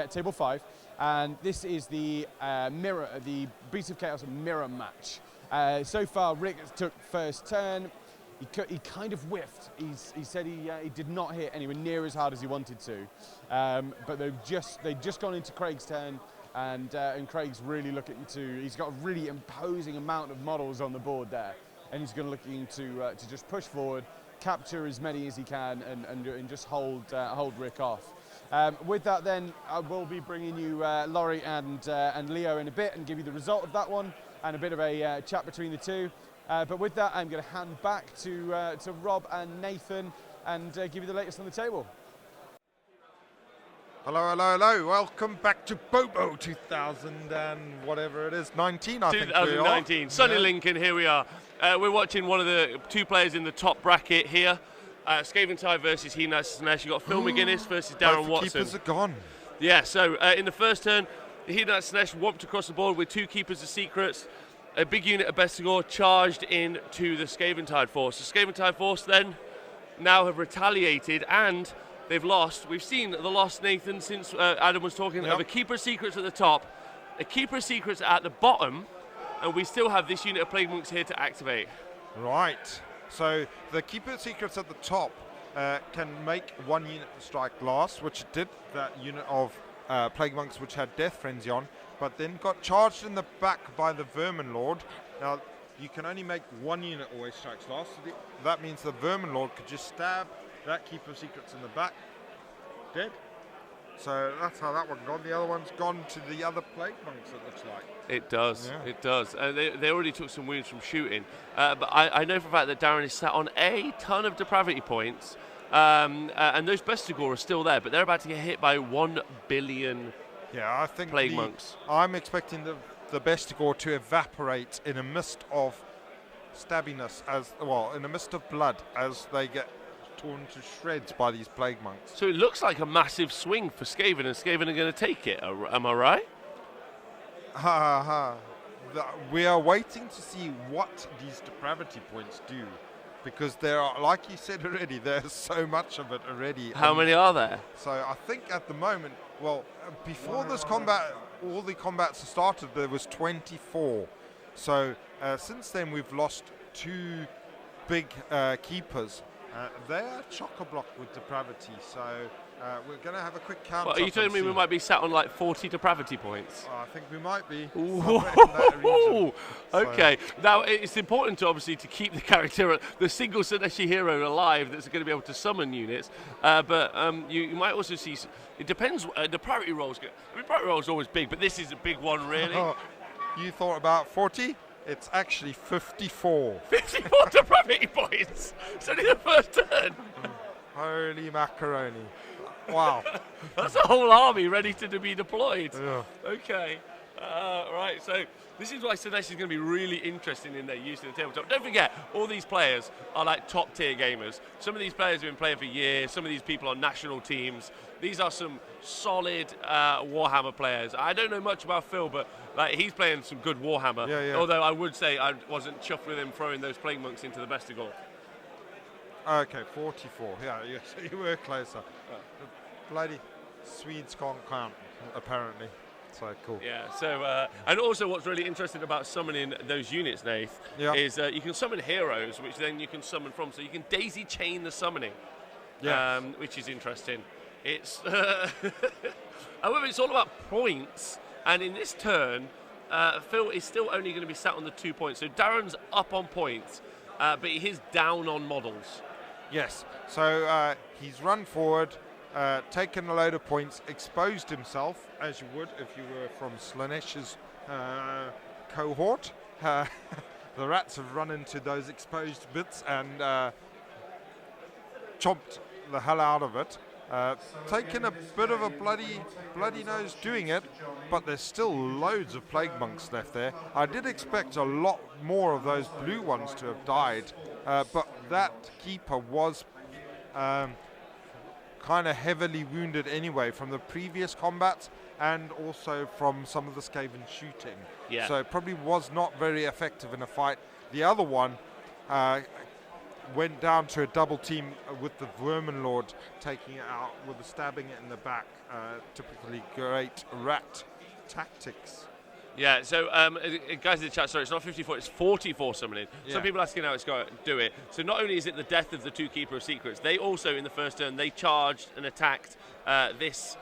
Table 5. And this is the the Beast of Chaos mirror match. So far, Rick took first turn. He kind of whiffed. He said he did not hit anywhere near as hard as he wanted to. But they've just gone into Craig's turn. And Craig's really looking he's got a really imposing amount of models on the board there, and he's looking to just push forward, capture as many as he can, and just hold Rick off. With that, then I will be bringing you Laurie and Leo in a bit, and give you the result of that one and a bit of a chat between the 2. But with that, I'm going to hand back to Rob and Nathan and give you the latest on the table. Hello. Welcome back to BOBO 2000 and whatever it is, 19, I think we are. 2019. Sunny Lincoln, here we are. We're watching one of the 2 players in the top bracket here. Skaventide versus Hedonites. You've got Phil McGuinness versus Darren Watson. Keepers are gone. Yeah, so in the first turn, Hedonites whopped across the board with 2 Keepers of Secrets. A big unit of Bestigor charged into the Skaventide force. The Skaventide force then now have retaliated, and they've lost. We've seen the loss, Nathan, since Adam was talking of a Keeper of Secrets at the top, a Keeper of Secrets at the bottom, and we still have this unit of Plague Monks here to activate. Right. So the Keeper of Secrets at the top can make 1 unit strike last, which it did, that unit of Plague Monks which had Death Frenzy on, but then got charged in the back by the Vermin Lord. Now, you can only make 1 unit always strikes last, so that means the Vermin Lord could just stab that Keeper of Secrets in the back, dead. So that's how that one gone. The other one's gone to the other Plague Monks, it looks like. It does, yeah. It does. They already took some wounds from shooting. But I know for a fact that Darren is sat on a ton of depravity points. And those Bestigor are still there, but they're about to get hit by 1 billion I think Plague Monks. I'm expecting the Bestigor to evaporate in a mist of stabbiness, in a mist of blood as they get torn to shreds by these Plague Monks. So it looks like a massive swing for Skaven, and Skaven are going to take it. Am I right? We are waiting to see what these depravity points do, because there are, like you said already, there's so much of it already. How many are there? So I think at the moment, before this combat, all the combats started, there was 24. So since then we've lost 2 big keepers. They are chock-a-block with depravity, so we're going to have a quick count. Are you telling me we might be sat on like 40 depravity points? I think we might be. Okay, now it's important to obviously to keep the character, the single Slaanesh hero alive that's going to be able to summon units, but you might also see, it depends, depravity rolls, depravity roll is always big, but this is a big one really. You thought about 40? It's actually 54. 54 depravity points! It's only the first turn! Holy macaroni. Wow. That's a whole army ready to be deployed. Yeah. Okay. Right, so this is why Slaanesh is going to be really interesting in their use of the tabletop. Don't forget, all these players are like top tier gamers. Some of these players have been playing for years. Some of these people are national teams. These are some solid Warhammer players. I don't know much about Phil, but like he's playing some good Warhammer. Yeah. Although I would say I wasn't chuffed with him throwing those plague monks into the Bestigor. Okay, 44. Yeah, you were closer. The bloody Swedes can't count, apparently. So cool. Yeah, so, and also what's really interesting about summoning those units, Nath, is you can summon heroes, which then you can summon from. So you can daisy chain the summoning, which is interesting. It's, however, it's all about points, and in this turn, Phil is still only going to be sat on the 2 points. So Darren's up on points, but he's down on models. Yes, so he's run forward, taken a load of points, exposed himself, as you would if you were from Slaanesh's cohort. The rats have run into those exposed bits and chomped the hell out of it. Taken a bit of a bloody nose doing it, but there's still loads of plague monks left there. I did expect a lot more of those blue ones to have died, but that keeper was kind of heavily wounded anyway from the previous combats and also from some of the Skaven shooting. Yeah. So it probably was not very effective in a fight. The other one went down to a double team with the Vermin Lord taking it out with stabbing it in the back. Typically great rat tactics. Yeah, so guys in the chat, sorry, it's not 54, it's 44 summoning. Some people asking how it's going to do it. So not only is it the death of the two Keeper of Secrets, they also, in the first turn, they charged and attacked this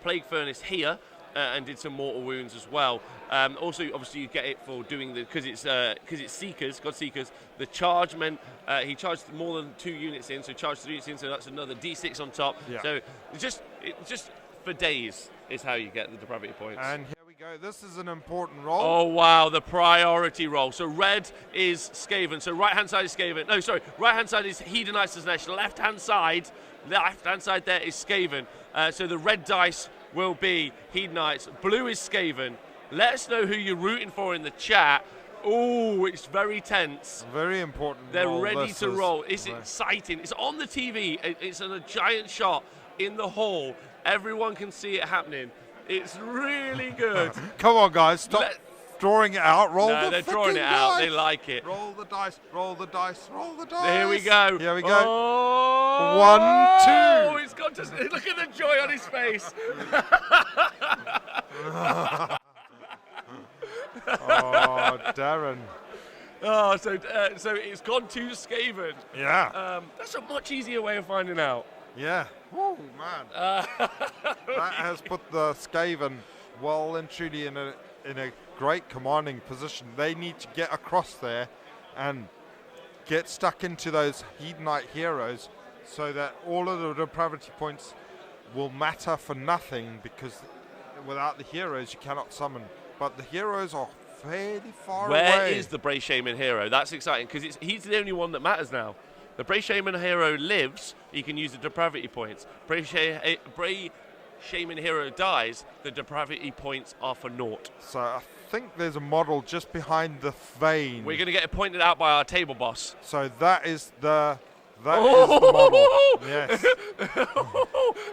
Plague Furnace here and did some mortal wounds as well. Also, obviously, you get it for doing the, because it's Seekers, God Seekers, the charge meant he charged more than 2 units in, so charged 3 units in, so that's another D6 on top. Yeah. So it's just for days is how you get the depravity points. And here we go. This is an important roll. Oh, wow, the priority roll. So red is Skaven. So right-hand side is Skaven. No, sorry, right-hand side is Hedonites as Slaanesh. Left-hand side there is Skaven. So the red dice will be Hedonites. Blue is Skaven. Let us know who you're rooting for in the chat. Oh, it's very tense. Very important. They're roll. ready This to is roll. It's exciting. It's on the TV. It's in a giant shot in the hall. Everyone can see it happening. It's really good. Come on, guys. Stop drawing it out. Roll no, the they're drawing it out. dice. They like it. Roll the dice. Roll the dice. Roll the dice. Here we go. Here we go. Oh, 1, 2. Oh, he's got to look at the joy on his face. Oh, Darren. Oh, so it's gone to Skaven. Yeah. That's a much easier way of finding out. Yeah. Oh, man. That has put the Skaven well and truly in a great commanding position. They need to get across there and get stuck into those Hedonite heroes so that all of the depravity points will matter for nothing, because without the heroes you cannot summon. But the heroes are fairly far away. Where is the Bray Shaman hero? That's exciting, because he's the only one that matters now. The Bray Shaman hero lives, he can use the depravity points. Bray Shaman hero dies, the depravity points are for naught. So I think there's a model just behind the vein. We're going to get it pointed out by our table boss. So that is the model. Yes.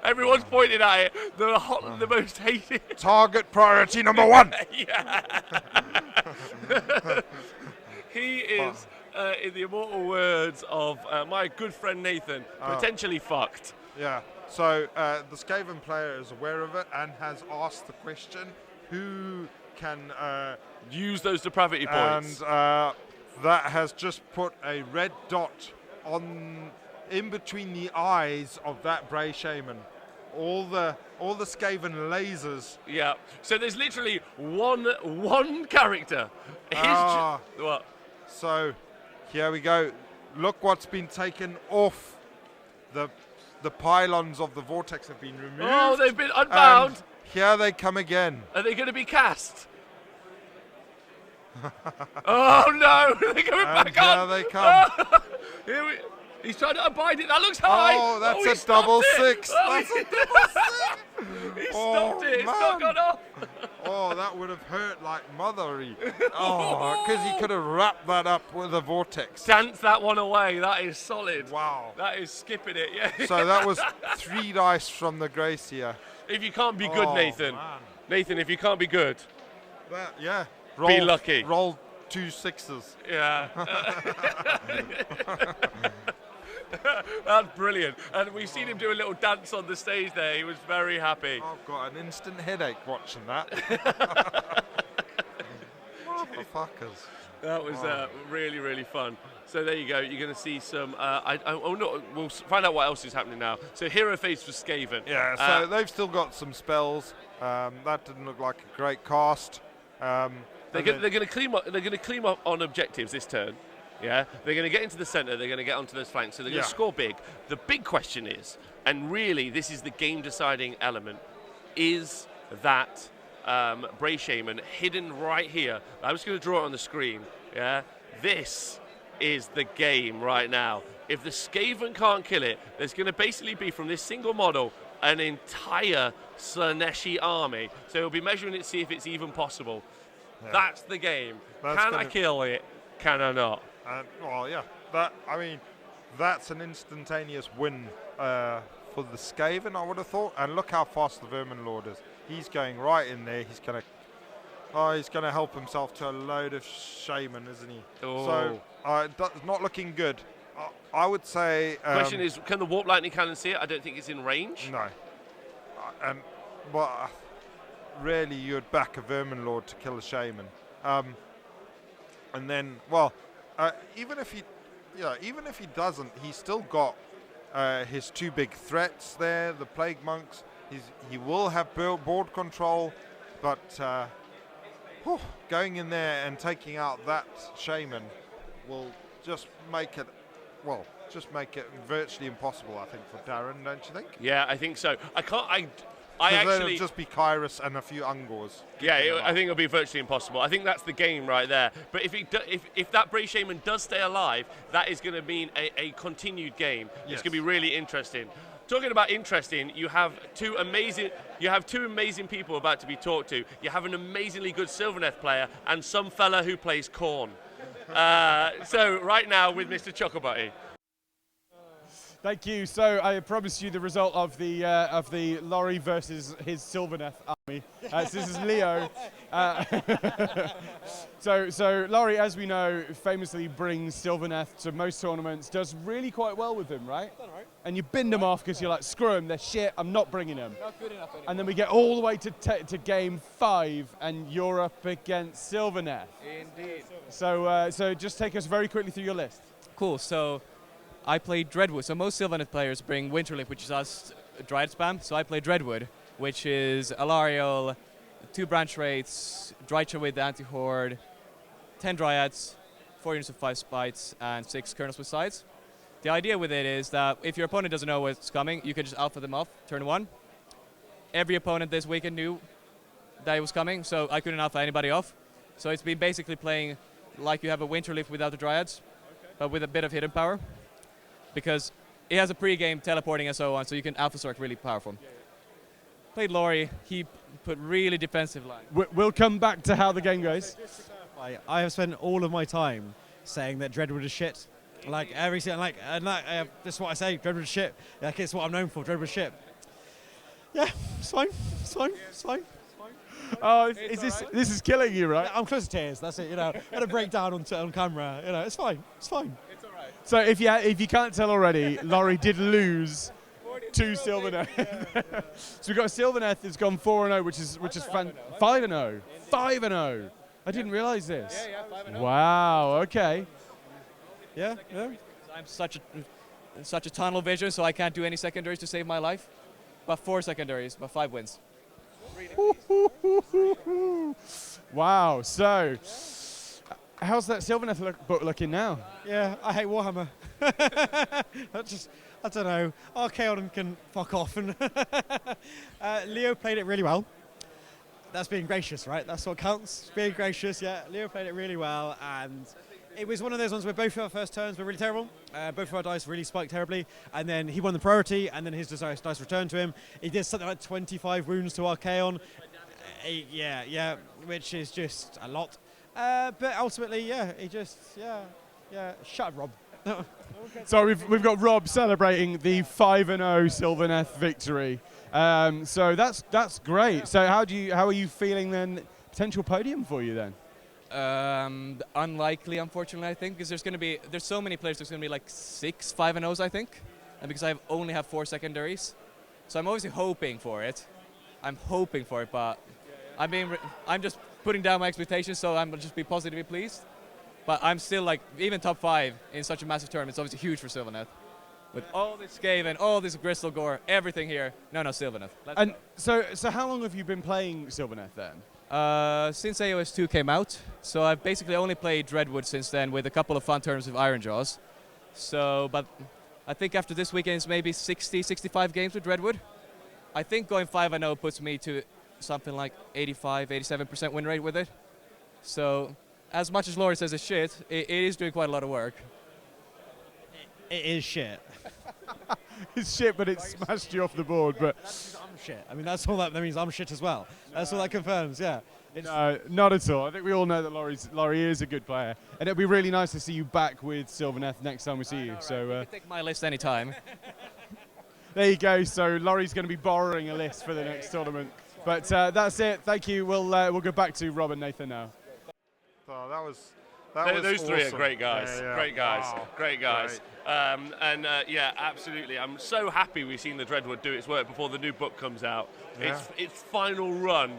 Everyone's pointed at it. The most hated. Target priority number 1. Yeah. He is, in the immortal words of my good friend Nathan, potentially fucked. Yeah. So the Skaven player is aware of it and has asked the question, who can use those depravity points? And that has just put a red dot in between the eyes of that Bray Shaman. All the Skaven lasers. Yeah. So there's literally one character. What? So here we go. Look what's been taken off. The pylons of the vortex have been removed. Oh, they've been unbound. And here they come again. Are they going to be cast? Oh no! They're going back on. Here they come. He's trying to abide it. That looks high. Oh, that's he a stopped double it. six. Oh, That's he a double six. he Oh, stopped it. It's not man. gone off. Oh, that would have hurt like mothery. Oh, because he could have wrapped that up with a vortex. Dance that one away. That is solid. Wow. That is skipping it. Yeah. So that was 3 dice from the Gracia. If you can't be good, Oh, Nathan. man. Nathan, if you can't be good, Yeah. Be lucky. Roll 2 6s. yeah. That's brilliant. And we've seen him do a little dance on the stage there. He was very happy. I've got an instant headache watching that. Motherfuckers. That was really, really fun. So there you go. You're going to see some. We'll find out what else is happening now. So Hero Face for Skaven. Yeah, so they've still got some spells. That didn't look like a great cast. They're going to clean up. They're going to clean up on objectives this turn. Yeah, they're going to get into the centre. They're going to get onto those flanks. So they're going to score big. The big question is, and really this is the game-deciding element, is that Bray Shaman hidden right here. I'm just going to draw it on the screen. Yeah, this is the game right now. If the Skaven can't kill it, there's going to basically be from this single model an entire Slaaneshi army. So we'll be measuring it to see if it's even possible. Yeah. That's the game. Can I kill it? Can I not? Well, yeah. That's an instantaneous win for the Skaven, I would have thought. And look how fast the Vermin Lord is. He's going right in there. He's gonna help himself to a load of Shaman, isn't he? Oh. So it's not looking good. I would say. Question is, can the Warp Lightning Cannon see it? I don't think it's in range. No. But really, you'd back a Vermin Lord to kill a Shaman. And then, even if he doesn't, he's still got his 2 big threats there. The Plague Monks. He will have board control, but going in there and taking out that Shaman will just make it virtually impossible, I think, for Darren, don't you think? Yeah, I think so. I It'll actually just be Kyrus and a few Ungors. Yeah, I think it'll be virtually impossible. I think that's the game right there. But if that Bray Shaman does stay alive, that is going to mean a continued game. Yes. It's going to be really interesting. Talking about interesting, you have two amazing people about to be talked to. You have an amazingly good Sylvaneth player and some fella who plays Khorne. So right now with Mr. Chucklebuty. Thank you. So I promised you the result of the Laurie versus his Sylvaneth army. So this is Leo. So Laurie, as we know, famously brings Sylvaneth to most tournaments. Does really quite well with them, right? And you bind them off because you're like, screw them, they're shit. I'm not bringing them. Not good enough anymore. And then we get all the way to game 5, and you're up against Sylvaneth. Indeed. So just take us very quickly through your list. Cool. So I play Dreadwood. So most Sylvaneth players bring Winterleaf, which is us Dryad spam. So I play Dreadwood, which is Alariel, 2 branch rates, Drycha with the anti-horde, 10 Dryads, 4 units of 5 spites, and 6 kernels with sides. The idea with it is that if your opponent doesn't know what's coming, you can just alpha them off turn 1. Every opponent this weekend knew that it was coming, so I couldn't alpha anybody off. So it's been basically playing like you have a Winterleaf without the Dryads, but with a bit of hidden power. Because it has a pre-game teleporting and so on, so you can alpha sort really powerful. Played Laurie, he put really defensive line. We'll come back to how the game goes. I have spent all of my time saying that Dreadwood is shit. Like every single, this is what I say, Dreadwood is shit. Like it's what I'm known for, Dreadwood is shit. Yeah, it's fine. Oh, this is killing you, right? I'm close to tears. That's it. Had a breakdown on camera. It's fine. It's all right. So if you can't tell already, Laurie did lose to Sylvaneth. So we've got Sylvaneth has gone 4-0, which is 5-0. 5-0. I didn't realise this. Yeah, 5-0. Wow. Okay. Yeah. I'm such a tunnel vision, so I can't do any secondaries to save my life. But 4 secondaries, but 5 wins. Wow. So, how's that Sylvaneth book looking now? Yeah, I hate Warhammer. I don't know. Archaon can fuck off. And Leo played it really well. That's being gracious, right? That's what counts. Being gracious, yeah. Leo played it really well, and It was one of those ones where both of our first turns were really terrible. Both of our dice really spiked terribly, and then he won the priority, and then his dice returned to him. He did something like 25 wounds to Archaon. Yeah, which is just a lot. But ultimately, he just, shut up, Rob. So we've got Rob celebrating the 5-0 Sylvaneth victory. So that's great. So how are you feeling then? Potential podium for you then? Unlikely, unfortunately, I think, because there's so many players. There's going to be like 6 5-0s, I think, and because I only have 4 secondaries, so I'm obviously hoping for it. But I'm just putting down my expectations, so I'm just be positively pleased. But I'm still like, even top 5 in such a massive tournament is obviously huge for Sylvaneth. With all this Skaven, all this Crystal Gore, everything here. No, Sylvaneth. And so how long have you been playing Sylvaneth then? Since AOS 2 came out, so I've basically only played Dreadwood since then with a couple of fun turns with Ironjaws. So, but I think after this weekend it's maybe 60, 65 games with Dreadwood. I think going 5-0 puts me to something like 85, 87% win rate with it. So, as much as Laurie says it's shit, it is doing quite a lot of work. It is shit. It's shit, but it smashed you off the board. But I'm shit. I mean, that's all that means. I'm shit as well. That's all that confirms. Yeah. No, not at all. I think we all know that Laurie is a good player, and it'll be really nice to see you back with Sylvaneth next time we see you. So you can take my list anytime. There you go. So Laurie's going to be borrowing a list for the next tournament. But that's it. Thank you. We'll go back to Rob and Nathan now. So that was those awesome. Three are great guys. Yeah. Great guys. Wow. Great guys. Great. Yeah, absolutely. I'm so happy we've seen the Dreadwood do its work before the new book comes out. Yeah. Its final run,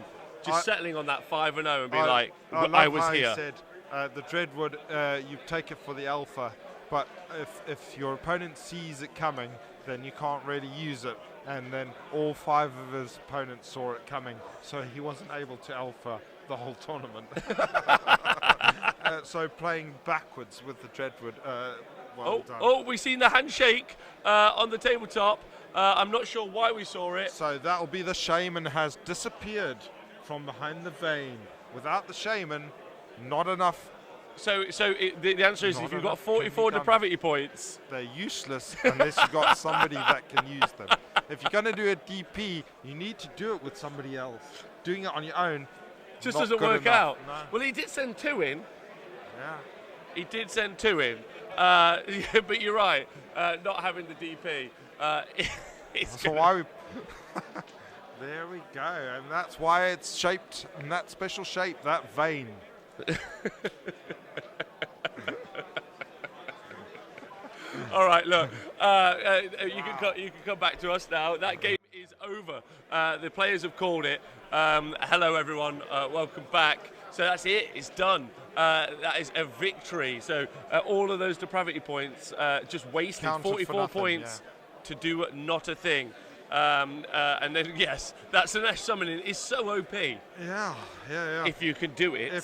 just settling on that 5-0 and being like, love I was how here. He said, the Dreadwood, you take it for the alpha, but if your opponent sees it coming, then you can't really use it. And then all 5 of his opponents saw it coming, so he wasn't able to alpha the whole tournament. So playing backwards with the Dreadwood, well done. Oh, we've seen the handshake on the tabletop. I'm not sure why we saw it. So that'll be the Shaman has disappeared from behind the vein. Without the Shaman, not enough. So the answer is, if you've got 44 depravity points, they're useless unless you've got somebody that can use them. If you're going to do a DP, you need to do it with somebody else. Doing it on your own just not doesn't good work enough. out. No. Well, he did send 2 in. Yeah. He did send 2 in. But you're right, not having the DP. So why we... There we go, and that's why it's shaped in that special shape, that vein. All right, look, you can come back to us now. That game is over. The players have called it. Hello, everyone. Welcome back. So that's it. It's done. That is a victory. So all of those depravity points just wasted. Counted 44 for nothing, points to do not a thing. And then, yes, that Slaanesh summoning is so OP. Yeah. If you can do it.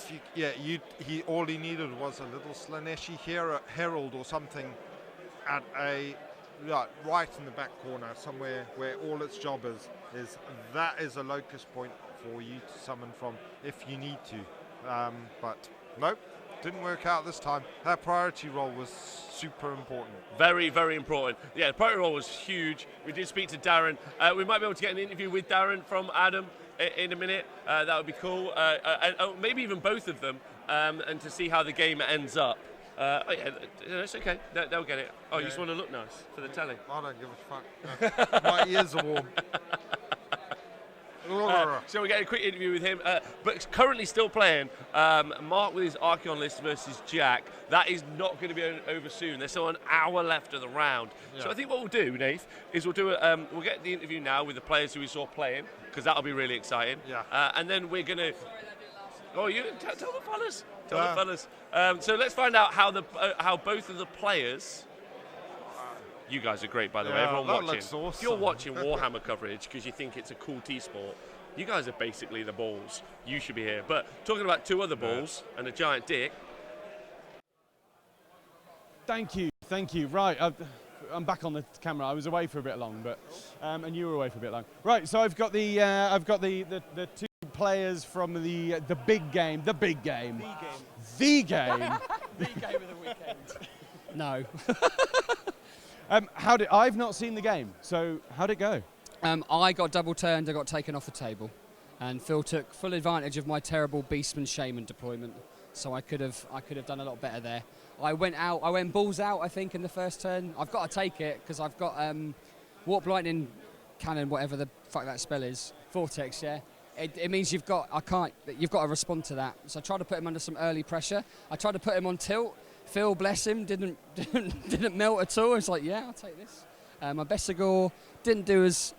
All he needed was a little Slaaneshi herald or something at right in the back corner, somewhere where all its job is that is a locus point for you to summon from if you need to. But nope, didn't work out this time. That priority roll was super important. Very, very important. Yeah, the priority roll was huge. We did speak to Darren. We might be able to get an interview with Darren from Adam in a minute. That would be cool. And maybe even both of them, and to see how the game ends up. It's okay. They'll get it. Oh, you just want to look nice for the telly. I don't give a fuck. My ears are warm. So we get a quick interview with him, but currently still playing. Mark with his Archaon list versus Jack. That is not going to be over soon. There's still an hour left of the round. Yeah. So I think what we'll do, Nath, is we'll get the interview now with the players who we saw playing, because that'll be really exciting. Yeah. And then we're going to... Oh, you tell the fellas. Tell the fellas. So let's find out how both of the players... You guys are great, by the way. Everyone watching. Looks awesome. If you're watching Warhammer coverage because you think it's a cool T-sport, you guys are basically the balls. You should be here. But talking about 2 other balls and a giant dick. Thank you. Right, I'm back on the camera. I was away for a bit long, but and you were away for a bit long. Right, so I've got the 2 players from the big game, the The game of the weekend. No. I've not seen the game, so how'd it go? I got double turned. I got taken off the table, and Phil took full advantage of my terrible Beastman Shaman deployment. So I could have done a lot better there. I went balls out, I think, in the first turn. I've got to take it because I've got Warp Lightning Cannon, whatever the fuck that spell is, Vortex. Yeah, it means you've got to respond to that. So I tried to put him under some early pressure. I tried to put him on tilt. Phil, bless him, didn't melt at all. It's like, yeah, I'll take this. My Bessigor didn't do as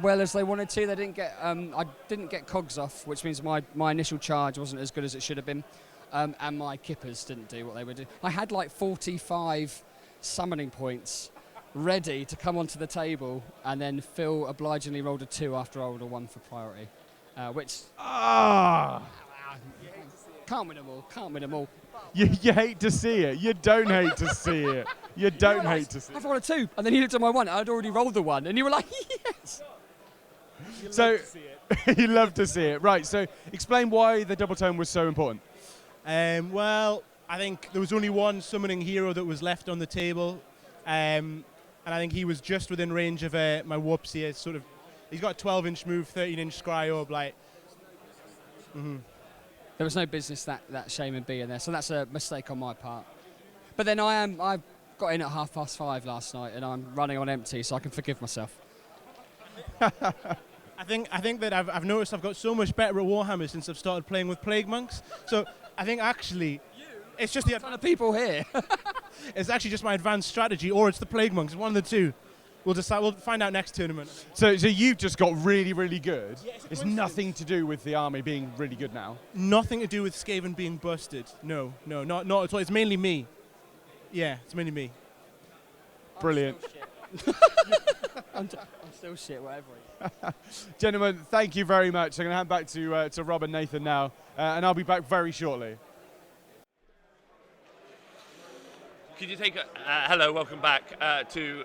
well as they wanted to. They didn't get I didn't get cogs off, which means my initial charge wasn't as good as it should have been. And my Kippers didn't do what they were doing. I had like 45 summoning points ready to come onto the table, and then Phil obligingly rolled a 2 after I rolled a 1 for priority, which... Can't win them all. You hate to see it. You don't hate to see it. You don't hate to see it. I've rolled a 2, and then he looked at my 1, I'd already rolled the 1, and you were like, yes! So, you love to see it. Right, so explain why the double tone was so important. Well, I think there was only one summoning hero that was left on the table, and I think he was just within range of my Whoopsie. He's got a 12-inch move, 13-inch Scryo, like. There was no business that Shaman be in there, so that's a mistake on my part. But then I got in at 5:30 last night, and I'm running on empty, so I can forgive myself. I think that I've noticed I've got so much better at Warhammer since I've started playing with Plague Monks. So I think actually, it's just the ton of people here. It's actually just my advanced strategy, or it's the Plague Monks. One of the two. We'll decide. We'll find out next tournament. So you've just got really, really good. Yeah, it's nothing to do with the army being really good now. Nothing to do with Skaven being busted. No, not at all. It's mainly me. Yeah, it's mainly me. Brilliant. I'm still shit, whatever. Gentlemen, thank you very much. I'm going to hand back to Rob and Nathan now, and I'll be back very shortly. Could you take a... hello, welcome back to...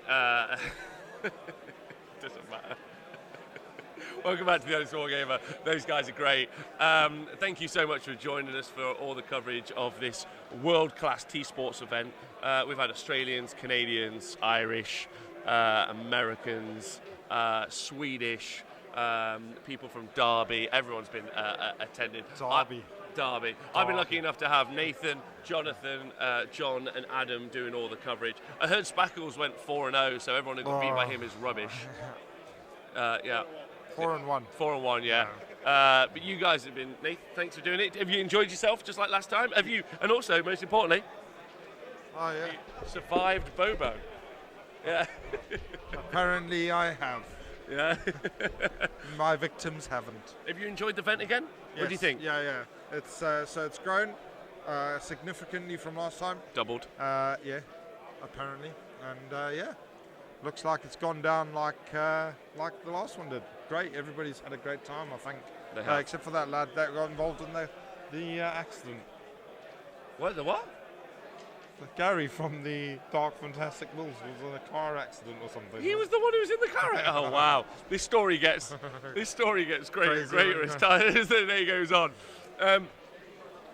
doesn't matter. Welcome back to the Honest Wargamer. Those guys are great. Thank you so much for joining us for all the coverage of this world-class T-Sports event. We've had Australians, Canadians, Irish, Americans, Swedish, people from Derby. Everyone's been attending. Derby. I've been lucky enough to have Nathan, Jonathan, John and Adam doing all the coverage. I heard Spackles went 4-0, so everyone who got beat by him is rubbish. Yeah. 4-1. 4-1, yeah. But you guys have been... Nathan, thanks for doing it. Have you enjoyed yourself just like last time? Have you... And also, most importantly... Oh, yeah. You survived BOBO. Yeah. Apparently I have. Yeah. My victims haven't. Have you enjoyed the event again? Yes. What do you think? Yeah. It's so it's grown significantly from last time. Doubled. Yeah, apparently, and yeah, looks like it's gone down like the last one did. Great, everybody's had a great time, I think. Except for that lad that got involved in the accident. What? The what? Gary from the Dark Fantastic Mills was in a car accident or something. He was the one who was in the car. Oh wow! This story gets greater and greater as the day goes on.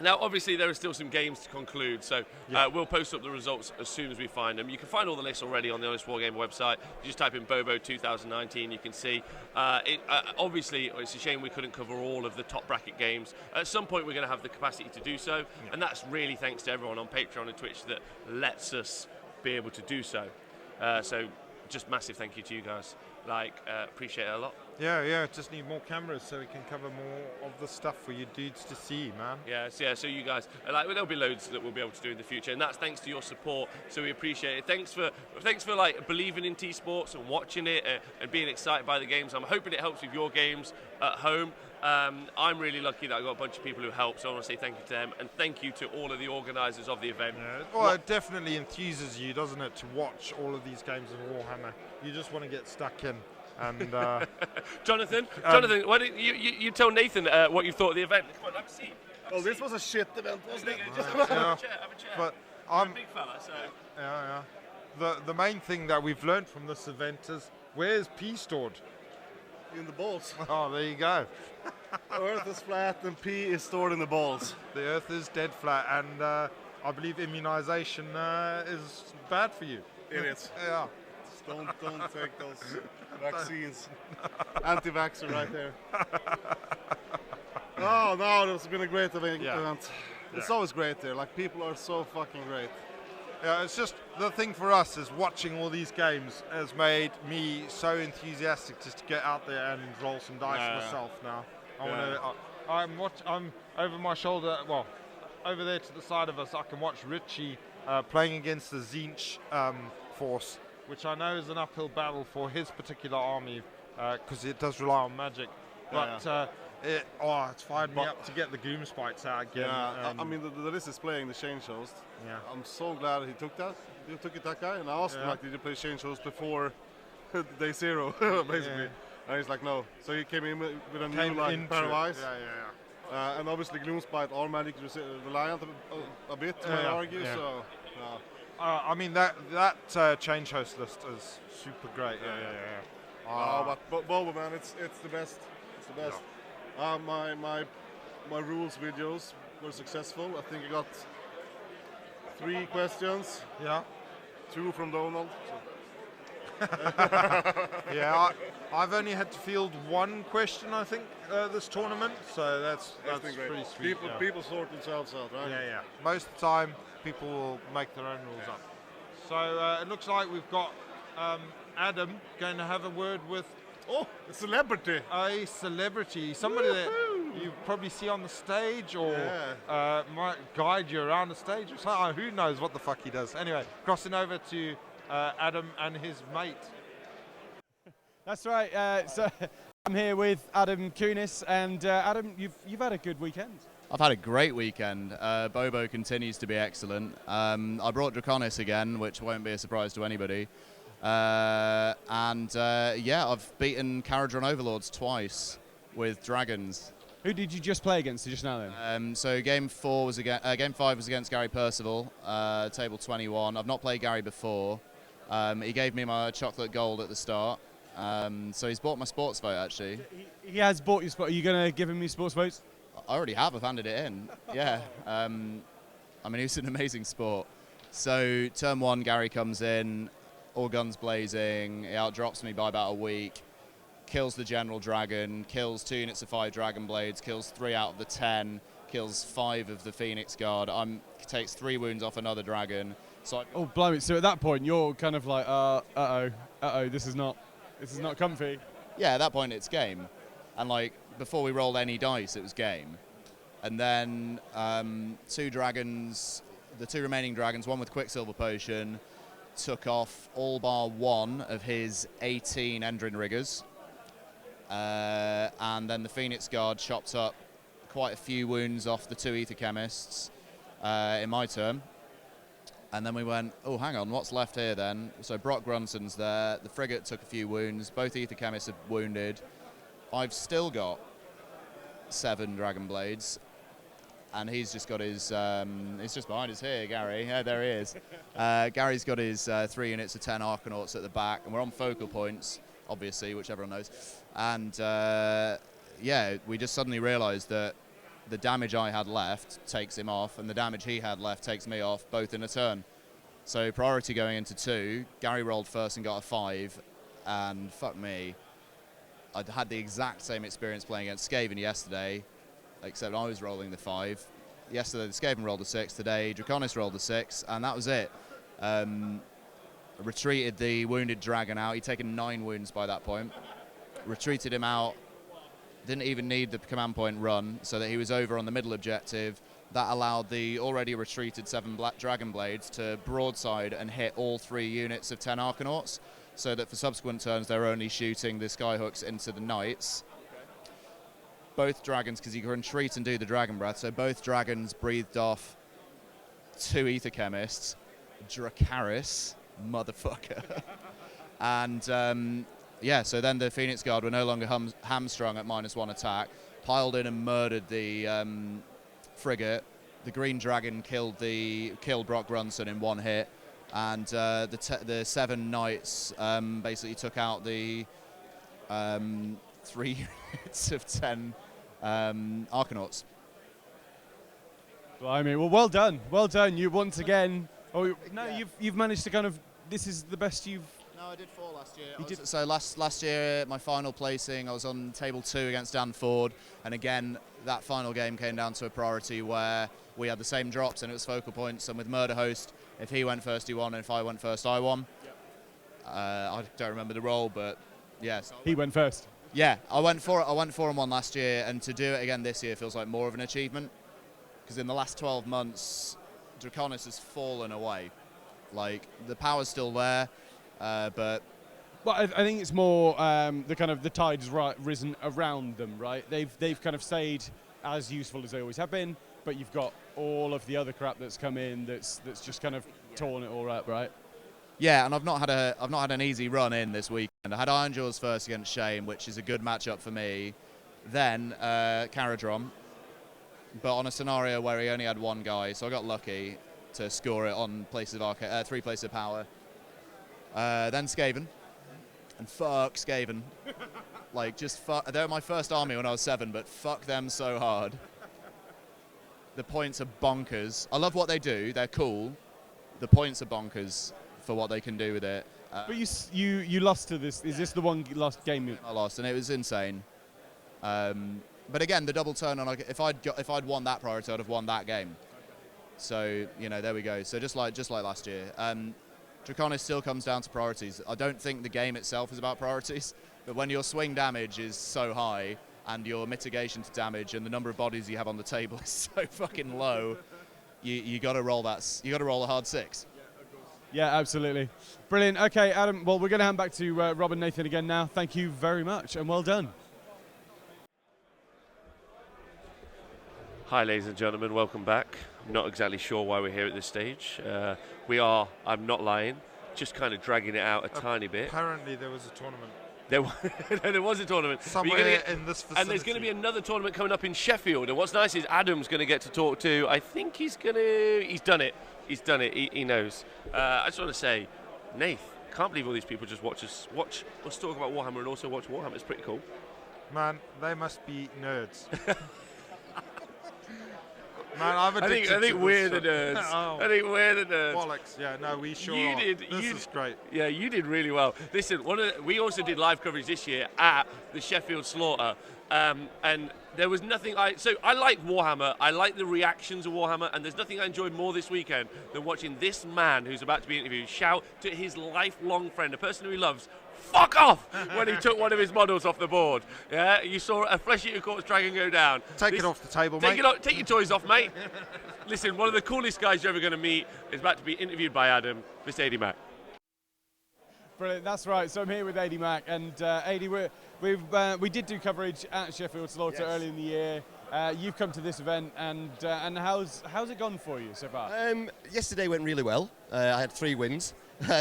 Now, obviously, there are still some games to conclude, so we'll post up the results as soon as we find them. You can find all the lists already on the Honest Wargamer website. You just type in BOBO 2019, you can see. Obviously, it's a shame we couldn't cover all of the top bracket games. At some point, we're going to have the capacity to do so, and that's really thanks to everyone on Patreon and Twitch that lets us be able to do so. So, just massive thank you to you guys. Appreciate it a lot. Yeah, just need more cameras so we can cover more of the stuff for you dudes to see, man. Yeah, so you guys, there'll be loads that we'll be able to do in the future, and that's thanks to your support, so we appreciate it. Thanks for believing in T-Sports and watching it and being excited by the games. I'm hoping it helps with your games at home. I'm really lucky that I got a bunch of people who helped, so I want to say thank you to them, and thank you to all of the organisers of the event. Yeah. Well, it definitely enthuses you, doesn't it, to watch all of these games of Warhammer. You just want to get stuck in. And Jonathan, why don't you tell Nathan what you thought of the event? Come on, have a seat. Well, this was a shit event, wasn't it? Have a chair. But I'm a big fella, so. Yeah. The main thing that we've learned from this event is where's P stored? In the balls. Oh, there you go. Earth is flat and P is stored in the balls. The Earth is dead flat, and I believe immunization is bad for you. Idiots. Yeah. Don't take those vaccines. Anti-vaxxer right there. No, it's been a great event. It's always great there. Like, people are so fucking great. Yeah, it's just the thing for us is watching all these games has made me so enthusiastic just to get out there and roll some dice myself now. I'm over my shoulder, well, over there to the side of us, I can watch Richie playing against the Tzeentch force, which I know is an uphill battle for his particular army because it does rely on magic. But it's fired me up to get the Gloom Spites out again. Yeah, I mean, the list is playing the Change Host. Yeah. I'm so glad he took that. You took it, that guy, and I asked him, like, did you play Change Host before day 0, basically? Yeah. And he's like, no. So he came in with a new, like, pair of eyes. Yeah. And obviously Gloomspite are magic reliant a bit, I argue. Yeah. So, I mean, that Change Host list is super great. But BOBO, man, it's the best. It's the best. My rules videos were successful. I think I got 3 questions. Yeah. 2 from Donald. Yeah, I've only had to field 1 question, I think, this tournament. So that's pretty sweet. People sort themselves out, right? Yeah. Most of the time, people will make their own rules up. So it looks like we've got Adam going to have a word with a celebrity. A celebrity, somebody that you probably see on the stage or might guide you around the stage or something. Who knows what the fuck he does. Anyway, crossing over to Adam and his mate. That's right. So I'm here with Adam Kunis, and Adam, you've had a good weekend. I've had a great weekend. BOBO continues to be excellent. I brought Draconis again, which won't be a surprise to anybody. I've beaten Caradron Overlords twice with dragons. Who did you just play against just now then? So game 5 was against Gary Percival, table 21. I've not played Gary before. He gave me my chocolate gold at the start. So he's bought my sports vote, actually. He has bought your spot. Are you going to give him your sports votes? I already have. I've handed it in. Yeah. I mean, he was an amazing sport. So turn 1, Gary comes in, all guns blazing. He outdrops me by about a week. Kills the General Dragon, kills 2 units of 5 Dragon Blades, kills 3 out of the 10, kills 5 of the Phoenix Guard. Takes 3 wounds off another dragon. So oh, blimey. So at that point, you're kind of like, this is not comfy. Yeah, at that point, it's game. And like, before we rolled any dice, it was game. And then 2 dragons, the 2 remaining dragons, one with Quicksilver Potion, took off all bar 1 of his 18 Endrin Riggers. And then the Phoenix Guard chopped up quite a few wounds off the 2 Ether Chemists in my turn. And then we went, oh, hang on, what's left here then? So Brock Grunson's there. The frigate took a few wounds. Both Ether Chemists are wounded. I've still got 7 Dragon Blades. And he's just got his, he's just behind us here, Gary. Yeah, there he is. Gary's got his 3 units of 10 Arcanauts at the back. And we're on focal points, obviously, which everyone knows. And we just suddenly realized that the damage I had left takes him off, and the damage he had left takes me off, both in a turn. So priority going into 2. Gary rolled first and got a 5, and fuck me, I'd had the exact same experience playing against Skaven yesterday, except I was rolling the 5. Yesterday the Skaven rolled a 6, today Draconis rolled a 6, and that was it. Retreated the wounded dragon out. He'd taken 9 wounds by that point. Retreated him out. Didn't even need the command point run, so that he was over on the middle objective. That allowed the already retreated 7 Black Dragon Blades to broadside and hit all 3 units of 10 Arcanauts, so that for subsequent turns they're only shooting the Skyhooks into the Knights. Both dragons, because you can retreat and do the Dragon Breath, so both dragons breathed off 2 Ether Chemists, Dracaris, motherfucker. And so then the Phoenix Guard were no longer hamstrung at -1 attack, piled in and murdered the frigate. The Green Dragon killed Brock Grunson in 1 hit, and the 7 Knights basically took out the 3 units of 10 Arcanauts. Blimey, well done. Well done. You once again. Oh, no, you've managed to kind of. This is the best you've. No, I did 4 last year. So last year, my final placing, I was on table 2 against Dan Ford, and again, that final game came down to a priority where we had the same drops and it was focal points. And with Murder Host, if he went first, he won, and if I went first, I won. I don't remember the roll, but yeah. So he went first. Yeah, I went 4-1 last year, and to do it again this year feels like more of an achievement, because in the last 12 months, Draconis has fallen away. Like, the power's still there, but... Well, I think it's more the tide's risen around them, right? They've kind of stayed as useful as they always have been, but you've got all of the other crap that's come in that's just kind of torn it all up, right? Yeah, and I've not had an easy run in this weekend. I had Iron Jaws first against Shame, which is a good matchup for me. Then Caradron, but on a scenario where he only had one guy, so I got lucky to score it on 3 places of power. Then Skaven, and fuck Skaven. Like, just fuck. They were my first army when I was 7, but fuck them so hard. The points are bonkers. I love what they do. They're cool. The points are bonkers for what they can do with it. But you lost to this. Is this the one last game? I lost, and it was insane. But again, the double turn on. If I'd won that priority, I'd have won that game. So there we go. So just like last year, Draconis still comes down to priorities. I don't think the game itself is about priorities, but when your swing damage is so high and your mitigation to damage and the number of bodies you have on the table is so fucking low, you got to roll that. You got to roll a hard 6. Yeah, absolutely. Brilliant. Okay, Adam, well, we're going to hand back to Rob and Nathan again now. Thank you very much, and well done. Hi, ladies and gentlemen. Welcome back. I'm not exactly sure why we're here at this stage. We are, I'm not lying, just kind of dragging it out a tiny bit. Apparently there was a tournament. There was a tournament. Somewhere in this facility. And there's going to be another tournament coming up in Sheffield. And what's nice is Adam's going to get to talk to, I think he's done it. He's done it. He knows. I just want to say, Nath, can't believe all these people just watch us talk about Warhammer and also watch Warhammer. It's pretty cool. Man, they must be nerds. Man, I'm addicted I think to we're this the nerds. Oh. I think we're the nerds. Bollocks. Yeah, no, we sure are. This is great. Yeah, you did really well. Listen, we also did live coverage this year at the Sheffield Slaughter. And there was nothing so I like Warhammer, I like the reactions of Warhammer, and there's nothing I enjoyed more this weekend than watching this man who's about to be interviewed shout to his lifelong friend, a person who he loves, fuck off, when he took one of his models off the board. Yeah, you saw a Flesh Eater Corpse dragon go down. Take it off the table, mate. Take your toys off, mate. Listen, one of the coolest guys you're ever going to meet is about to be interviewed by Adam, Mr. AD Mac. Brilliant, that's right. So I'm here with AD Mac, and AD, we did do coverage at Sheffield Slaughter early in the year. You've come to this event, and how's it gone for you so far? Yesterday went really well. I had 3 wins.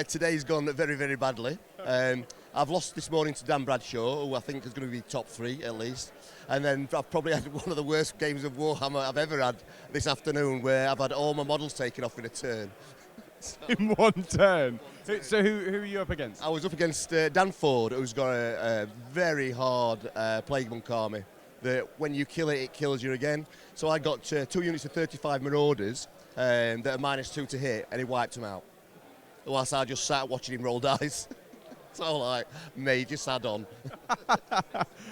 Today's gone very, very badly. I've lost this morning to Dan Bradshaw, who I think is going to be top 3 at least. And then I've probably had one of the worst games of Warhammer I've ever had this afternoon, where I've had all my models taken off in a turn. In one turn. So who are you up against? I was up against Dan Ford, who's got a very hard Plague Monk army. That when you kill it, it kills you again. So I got 2 units of 35 Marauders that are -2 to hit, and he wiped them out. Whilst I just sat watching him roll dice. So like, mate, just add on.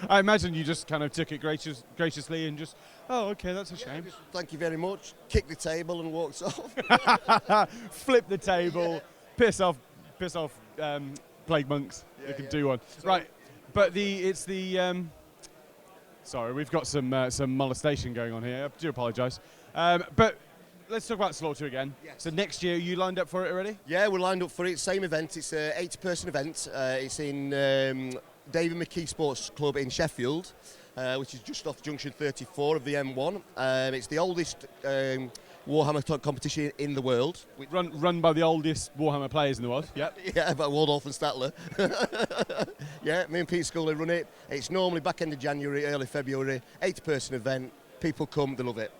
I imagine you just kind of took it graciously and just, oh, okay, that's a shame. Thank you very much. Kicked the table and walked off. Flip the table, piss off Plague Monks. You can do one. Right, but sorry, we've got some molestation going on here. I do apologise. But let's talk about Slaughter again. Yes. So next year, you lined up for it already? Yeah, we're lined up for it. Same event. It's a 80-person event. It's in David McKee Sports Club in Sheffield, which is just off Junction 34 of the M1. It's the oldest Warhammer competition in the world. Run by the oldest Warhammer players in the world. Yep. Yeah, by Waldorf and Statler. Yeah, me and Pete Scully run it. It's normally back end of January, early February. 80-person event. People come, they love it.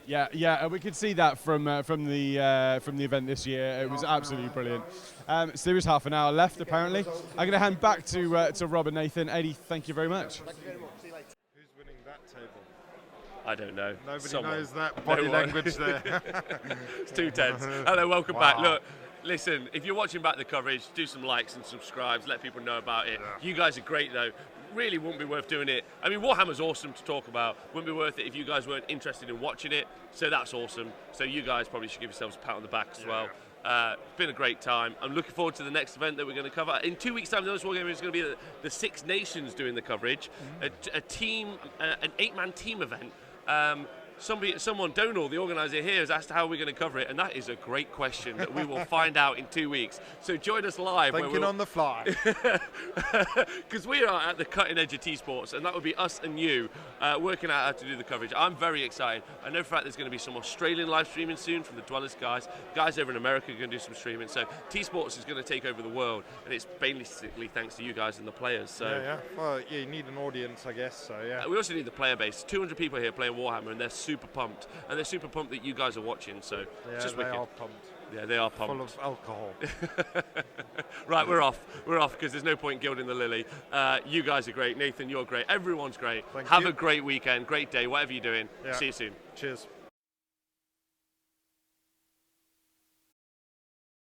Yeah, we could see that from the event this year. It was absolutely brilliant. So there is half an hour left, apparently. I'm going to hand back to Rob and Nathan. Eddie, thank you very much. Thank you very much. See you later. Who's winning that table? I don't know. Nobody knows that body language there. It's too tense. Hello, welcome back. Look, listen, if you're watching back the coverage, do some likes and subscribes, let people know about it. Yeah. You guys are great, though. Really wouldn't be worth doing it. I mean, Warhammer's awesome to talk about. Wouldn't be worth it if you guys weren't interested in watching it. So that's awesome. So you guys probably should give yourselves a pat on the back as well. It's been a great time. I'm looking forward to the next event that we're going to cover. In 2 weeks' time, the War Game is going to be the Six Nations doing the coverage. A team, an 8-man team event. Someone, Donal, the organizer here, has asked how we're going to cover it, and that is a great question that we will find out in 2 weeks. So join us live. Thinking on the fly. Because we are at the cutting edge of T-Sports, and that would be us and you working out how to do the coverage. I'm very excited. I know for a fact there's going to be some Australian live streaming soon from the Dwellers guys. Guys over in America are going to do some streaming. So T-Sports is going to take over the world, and it's basically thanks to you guys and the players. So Well, you need an audience, I guess. So we also need the player base. 200 people here playing Warhammer, and they're super pumped, and they're super pumped that you guys are watching. So it's just they wicked. are pumped. Yeah, they are pumped. Full of alcohol. Right, we're off because there's no point gilding the lily. You guys are great. Nathan, you're great. Everyone's great. Have a great weekend, great day, whatever you're doing. See you soon. Cheers.